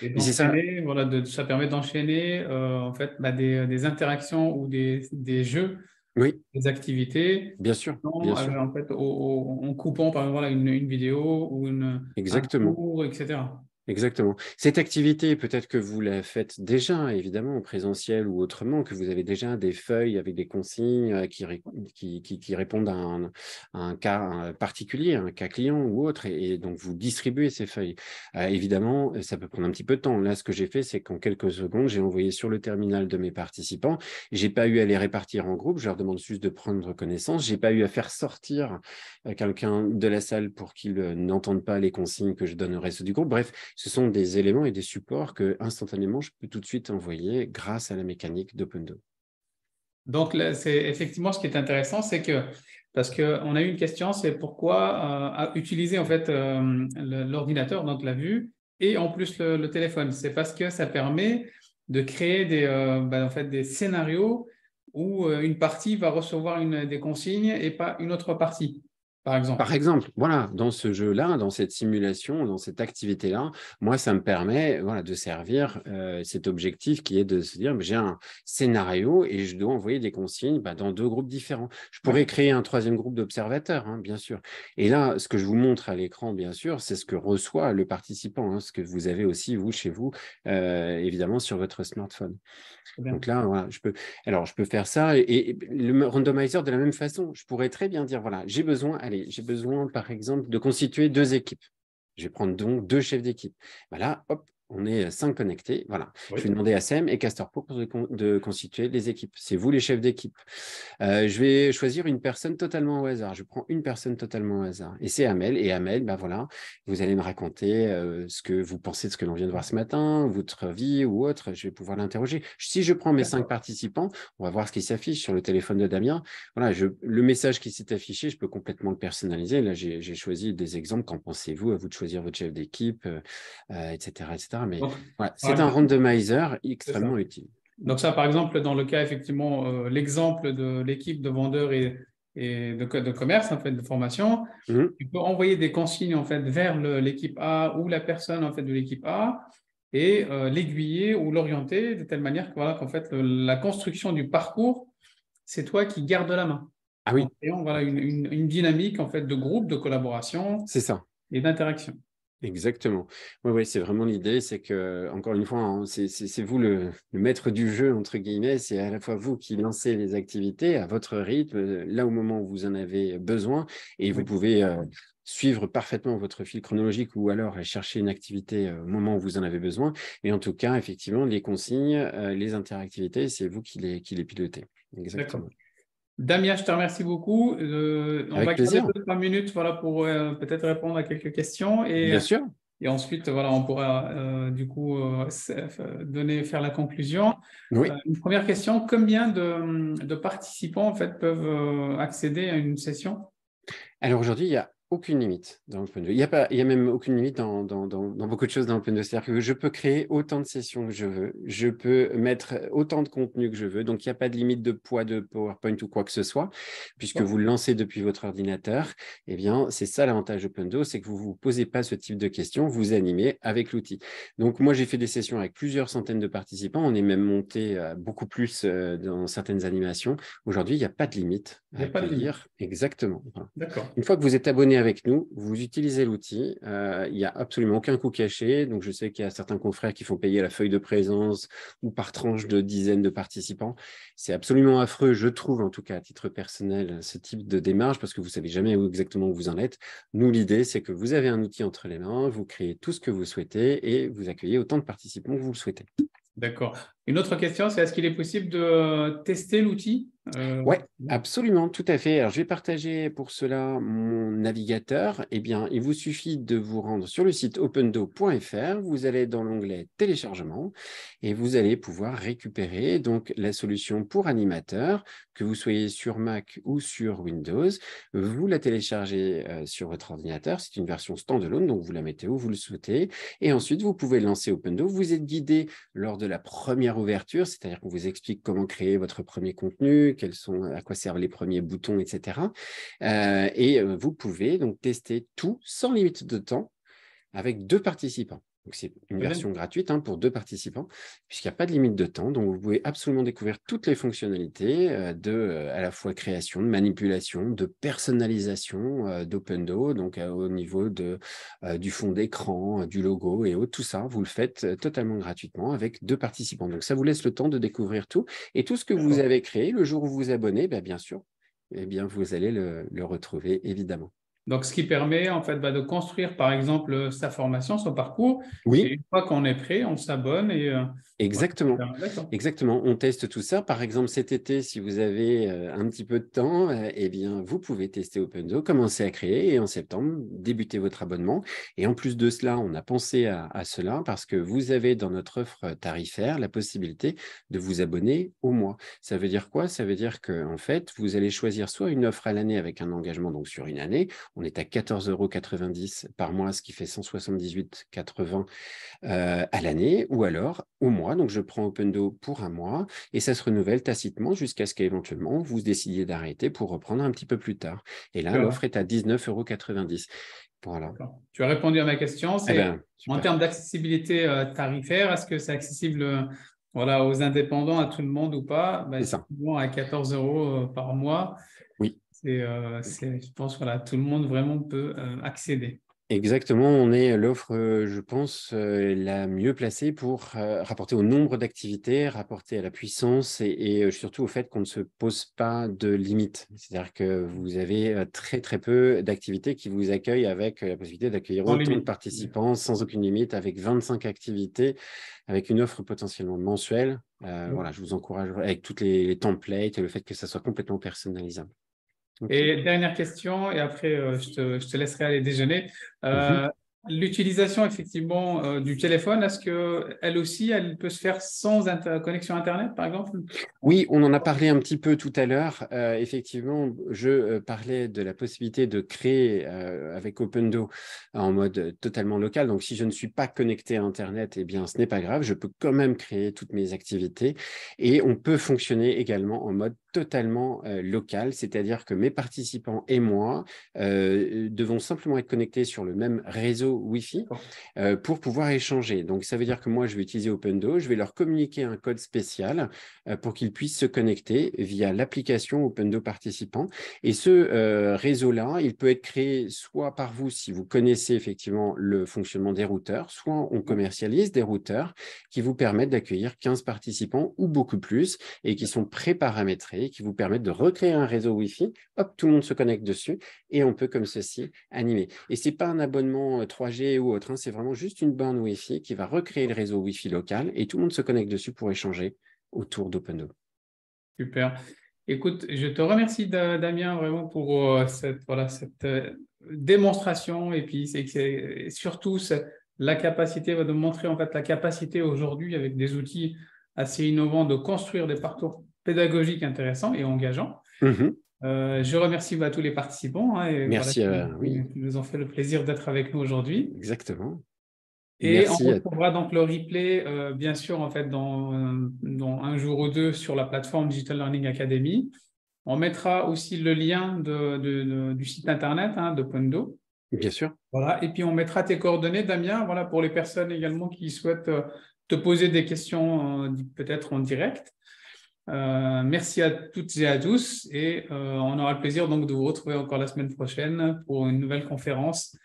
Et Mais c'est ça, d'enchaîner, voilà, ça permet d'enchaîner en fait bah, des interactions ou des jeux, oui, des activités, bien sûr, bien sûr. en fait, en coupant par exemple voilà, une vidéo ou un Exactement. cours, etc. Exactement. Cette activité, peut-être que vous la faites déjà, évidemment, en présentiel ou autrement, que vous avez déjà des feuilles avec des consignes qui répondent à un cas particulier, un cas client ou autre, et donc vous distribuez ces feuilles. Évidemment, ça peut prendre un petit peu de temps. Là, ce que j'ai fait, c'est qu'en quelques secondes, j'ai envoyé sur le terminal de mes participants. J'ai pas eu à les répartir en groupe, je leur demande juste de prendre connaissance. J'ai pas eu à faire sortir quelqu'un de la salle pour qu'il n'entende pas les consignes que je donne au reste du groupe. Bref, ce sont des éléments et des supports que instantanément je peux tout de suite envoyer grâce à la mécanique d'Opendo. Donc, là, c'est effectivement ce qui est intéressant, c'est que, parce qu'on a eu une question, c'est pourquoi utiliser en fait l'ordinateur, donc la vue, et en plus le téléphone. C'est parce que ça permet de créer en fait, des scénarios où une partie va recevoir des consignes et pas une autre partie, par exemple. Par exemple, voilà, dans ce jeu-là, dans cette simulation, dans cette activité-là, moi, ça me permet voilà, de servir cet objectif qui est de se dire, j'ai un scénario et je dois envoyer des consignes dans deux groupes différents. Je Ouais. pourrais créer un troisième groupe d'observateurs, hein, bien sûr. Et là, ce que je vous montre à l'écran, bien sûr, c'est ce que reçoit le participant, hein, ce que vous avez aussi, vous, chez vous, évidemment, sur votre smartphone. Très bien. Donc là, voilà, je peux faire ça et le randomizer de la même façon. Je pourrais très bien dire, voilà, j'ai besoin, par exemple, de constituer deux équipes. Je vais prendre donc deux chefs d'équipe. Voilà, hop, On est 5 connectés. Voilà. Oui. Je vais demander à Sem et Castor Pro de constituer les équipes. C'est vous les chefs d'équipe. Je vais choisir une personne totalement au hasard. Je prends une personne totalement au hasard. Et c'est Amel. Et Amel, ben voilà, vous allez me raconter ce que vous pensez de ce que l'on vient de voir ce matin, votre vie ou autre. Je vais pouvoir l'interroger. Si je prends mes 5 participants, on va voir ce qui s'affiche sur le téléphone de Damien. Voilà, le message qui s'est affiché, je peux complètement le personnaliser. Là, j'ai choisi des exemples. Qu'en pensez-vous? À vous de choisir votre chef d'équipe, etc., etc. Mais Donc, voilà, par c'est un exemple, randomizer c'est ça. extrêmement utile. Donc ça, par exemple, dans le cas, effectivement, l'exemple de l'équipe de vendeurs et de commerce, en fait, de formation, Mhm. tu peux envoyer des consignes, en fait, vers l'équipe A ou la personne, en fait, de l'équipe A et l'aiguiller ou l'orienter de telle manière que, voilà, qu'en fait, la construction du parcours, c'est toi qui gardes la main. Ah En oui, créant, voilà, une dynamique, en fait, de groupe, de collaboration c'est ça. et d'interaction. Exactement. Oui, ouais, c'est vraiment l'idée, c'est que, encore une fois, hein, c'est vous le maître du jeu, entre guillemets, c'est à la fois vous qui lancez les activités à votre rythme, là au moment où vous en avez besoin, et vous Oui. pouvez suivre parfaitement votre fil chronologique ou alors aller chercher une activité au moment où vous en avez besoin. Mais en tout cas, effectivement, les consignes, les interactivités, c'est vous qui les pilotez. D'accord. Exactement. Damien, je te remercie beaucoup. On va Avec garder plaisir, 2-3 minutes voilà, pour peut-être répondre à quelques questions bien sûr. et ensuite voilà, on pourra du coup faire la conclusion. Oui. Une première question, combien de participants en fait, peuvent accéder à une session? Alors aujourd'hui, il n'y a aucune limite dans l'Open2. Il y a même aucune limite dans beaucoup de choses dans l'Open2. C'est-à-dire que je peux créer autant de sessions que je veux. Je peux mettre autant de contenu que je veux. Donc, il n'y a pas de limite de poids de PowerPoint ou quoi que ce soit, puisque vous le lancez depuis votre ordinateur. Eh bien, c'est ça l'avantage d'Open2, c'est que vous ne vous posez pas ce type de questions, vous animez avec l'outil. Donc, moi, j'ai fait des sessions avec plusieurs centaines de participants. On est même monté beaucoup plus dans certaines animations. Aujourd'hui, il n'y a pas de limite Il à n'y a pas de limite. accueillir. Exactement. Voilà. D'accord. Une fois que vous êtes abonné avec nous, vous utilisez l'outil. Il n'y a absolument aucun coût caché. Donc, je sais qu'il y a certains confrères qui font payer la feuille de présence ou par tranche de dizaines de participants. C'est absolument affreux, je trouve, en tout cas à titre personnel, ce type de démarche parce que vous ne savez jamais où exactement vous en êtes. Nous, l'idée, c'est que vous avez un outil entre les mains, vous créez tout ce que vous souhaitez et vous accueillez autant de participants que vous le souhaitez. D'accord. Une autre question, c'est est-ce qu'il est possible de tester l'outil? Ouais, absolument, tout à fait. Alors, je vais partager pour cela mon navigateur. Eh bien, il vous suffit de vous rendre sur le site opendo.fr. Vous allez dans l'onglet téléchargement et vous allez pouvoir récupérer donc la solution pour animateur, que vous soyez sur Mac ou sur Windows. Vous la téléchargez sur votre ordinateur. C'est une version standalone, donc vous la mettez où vous le souhaitez. Et ensuite, vous pouvez lancer Opendo. Vous êtes guidé lors de la première ouverture, c'est-à-dire qu'on vous explique comment créer votre premier contenu, à quoi servent les premiers boutons, etc. Vous pouvez donc tester tout sans limite de temps avec 2 participants. Donc, c'est une Très bien. version gratuite pour 2 participants, puisqu'il n'y a pas de limite de temps. Donc, vous pouvez absolument découvrir toutes les fonctionnalités à la fois création, de manipulation, de personnalisation d'Opendo, donc au niveau du fond d'écran, du logo et autres. Tout ça, vous le faites totalement gratuitement avec 2 participants. Donc, ça vous laisse le temps de découvrir tout. Et tout ce que vous D'accord. avez créé, le jour où vous vous abonnez, bien sûr, vous allez le retrouver, évidemment. Donc, ce qui permet en fait de construire, par exemple, sa formation, son parcours. Et Oui. une fois qu'on est prêt, on s'abonne et voilà. Exactement, D'accord. exactement. On teste tout ça. Par exemple, cet été, si vous avez un petit peu de temps, vous pouvez tester Opendo, commencer à créer et en septembre, débuter votre abonnement. Et en plus de cela, on a pensé à cela parce que vous avez dans notre offre tarifaire la possibilité de vous abonner au mois. Ça veut dire quoi? Ça veut dire qu'en fait, vous allez choisir soit une offre à l'année avec un engagement donc sur une année. On est à 14,90 € par mois, ce qui fait 178,80 € à l'année ou alors au mois. Donc, je prends Opendo pour un mois et ça se renouvelle tacitement jusqu'à ce qu'éventuellement vous décidiez d'arrêter pour reprendre un petit peu plus tard. Et là, l'offre est à 19,90 €. Voilà. D'accord. Tu as répondu à ma question. Eh C'est bien, en super. termes d'accessibilité tarifaire, est-ce que c'est accessible voilà, aux indépendants, à tout le monde ou pas? C'est ça. Effectivement, à 14 € par mois, Oui. je pense voilà, tout le monde vraiment peut accéder. Exactement, on est l'offre, je pense, la mieux placée pour rapporter au nombre d'activités, rapporter à la puissance et surtout au fait qu'on ne se pose pas de limites. C'est-à-dire que vous avez très très peu d'activités qui vous accueillent avec la possibilité d'accueillir Sans autant de limite. participants sans aucune limite, avec 25 activités, avec une offre potentiellement mensuelle. Voilà, je vous encourage avec toutes les templates et le fait que ça soit complètement personnalisable. Ok. Et dernière question, et après, je te laisserai aller déjeuner. Mhm. L'utilisation, effectivement, du téléphone, est-ce que elle aussi, elle peut se faire sans connexion Internet, par exemple? Oui, on en a parlé un petit peu tout à l'heure. Effectivement, je parlais de la possibilité de créer avec Opendo en mode totalement local. Donc, si je ne suis pas connecté à Internet, eh bien, ce n'est pas grave. Je peux quand même créer toutes mes activités. Et on peut fonctionner également en mode totalement local, c'est-à-dire que mes participants et moi devons simplement être connectés sur le même réseau Wi-Fi D'accord. pour pouvoir échanger. Donc, ça veut dire que moi, je vais utiliser Opendo, je vais leur communiquer un code spécial pour qu'ils puissent se connecter via l'application Opendo Participant. Et ce réseau-là, il peut être créé soit par vous, si vous connaissez effectivement le fonctionnement des routeurs, soit on commercialise des routeurs qui vous permettent d'accueillir 15 participants ou beaucoup plus et qui sont pré-paramétrés, qui vous permettent de recréer un réseau Wi-Fi. Hop, tout le monde se connecte dessus et on peut comme ceci animer. Et ce n'est pas un abonnement 3G ou autre, hein, c'est vraiment juste une borne Wi-Fi qui va recréer le réseau Wi-Fi local et tout le monde se connecte dessus pour échanger autour d'Opendo. Super. Écoute, je te remercie, Damien, vraiment pour cette démonstration et puis surtout la capacité de montrer en fait la capacité aujourd'hui avec des outils assez innovants de construire des parcours pédagogiques intéressants et engageants. Mhm. Je remercie tous les participants hein, et, voilà, Merci, oui, qui nous ont fait le plaisir d'être avec nous aujourd'hui. exactement. Et on Merci. retrouvera donc le replay, bien sûr, en fait, dans un jour ou deux sur la plateforme Digital Learning Academy. On mettra aussi le lien du site internet hein, de Pondo. Bien sûr. Voilà. Et puis, on mettra tes coordonnées, Damien, voilà, pour les personnes également qui souhaitent te poser des questions, peut-être en direct. Merci à toutes et à tous. Et on aura le plaisir donc de vous retrouver encore la semaine prochaine pour une nouvelle conférence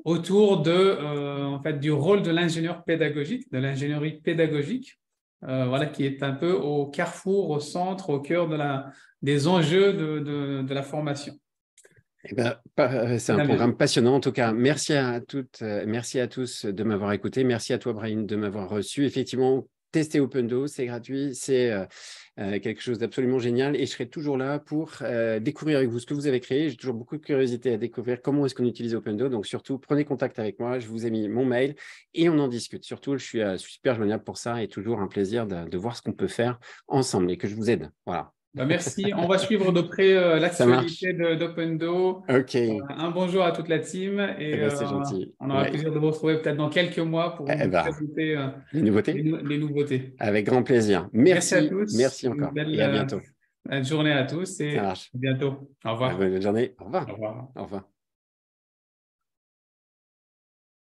autour en fait, du rôle de l'ingénieur pédagogique, de l'ingénierie pédagogique, voilà, qui est un peu au carrefour, au centre, au cœur des enjeux de la formation. Eh ben, c'est un Damien. programme passionnant. En tout cas, merci à toutes, merci à tous de m'avoir écouté. Merci à toi, Brahim, de m'avoir reçu. Effectivement, testez Opendo, c'est gratuit, c'est quelque chose d'absolument génial. Et je serai toujours là pour découvrir avec vous ce que vous avez créé. J'ai toujours beaucoup de curiosité à découvrir comment est-ce qu'on utilise Opendo. Donc, surtout, prenez contact avec moi. Je vous ai mis mon mail et on en discute. Surtout, je suis super joignable pour ça et toujours un plaisir de voir ce qu'on peut faire ensemble et que je vous aide. Voilà. Merci. On va suivre de près Ça marche. l'actualité d'Opendo. OK. Un bonjour à toute la team Eh et ben, c'est gentil. on aura le Ouais. plaisir de vous retrouver peut-être dans quelques mois pour Eh vous ben, présenter les nouveautés, les nouveautés. avec grand plaisir. Merci à Merci, tous. merci Une encore et à bientôt. belle journée à tous Ça et à marche. bientôt. Au revoir. Bonne journée. Au revoir. Au revoir. Au revoir.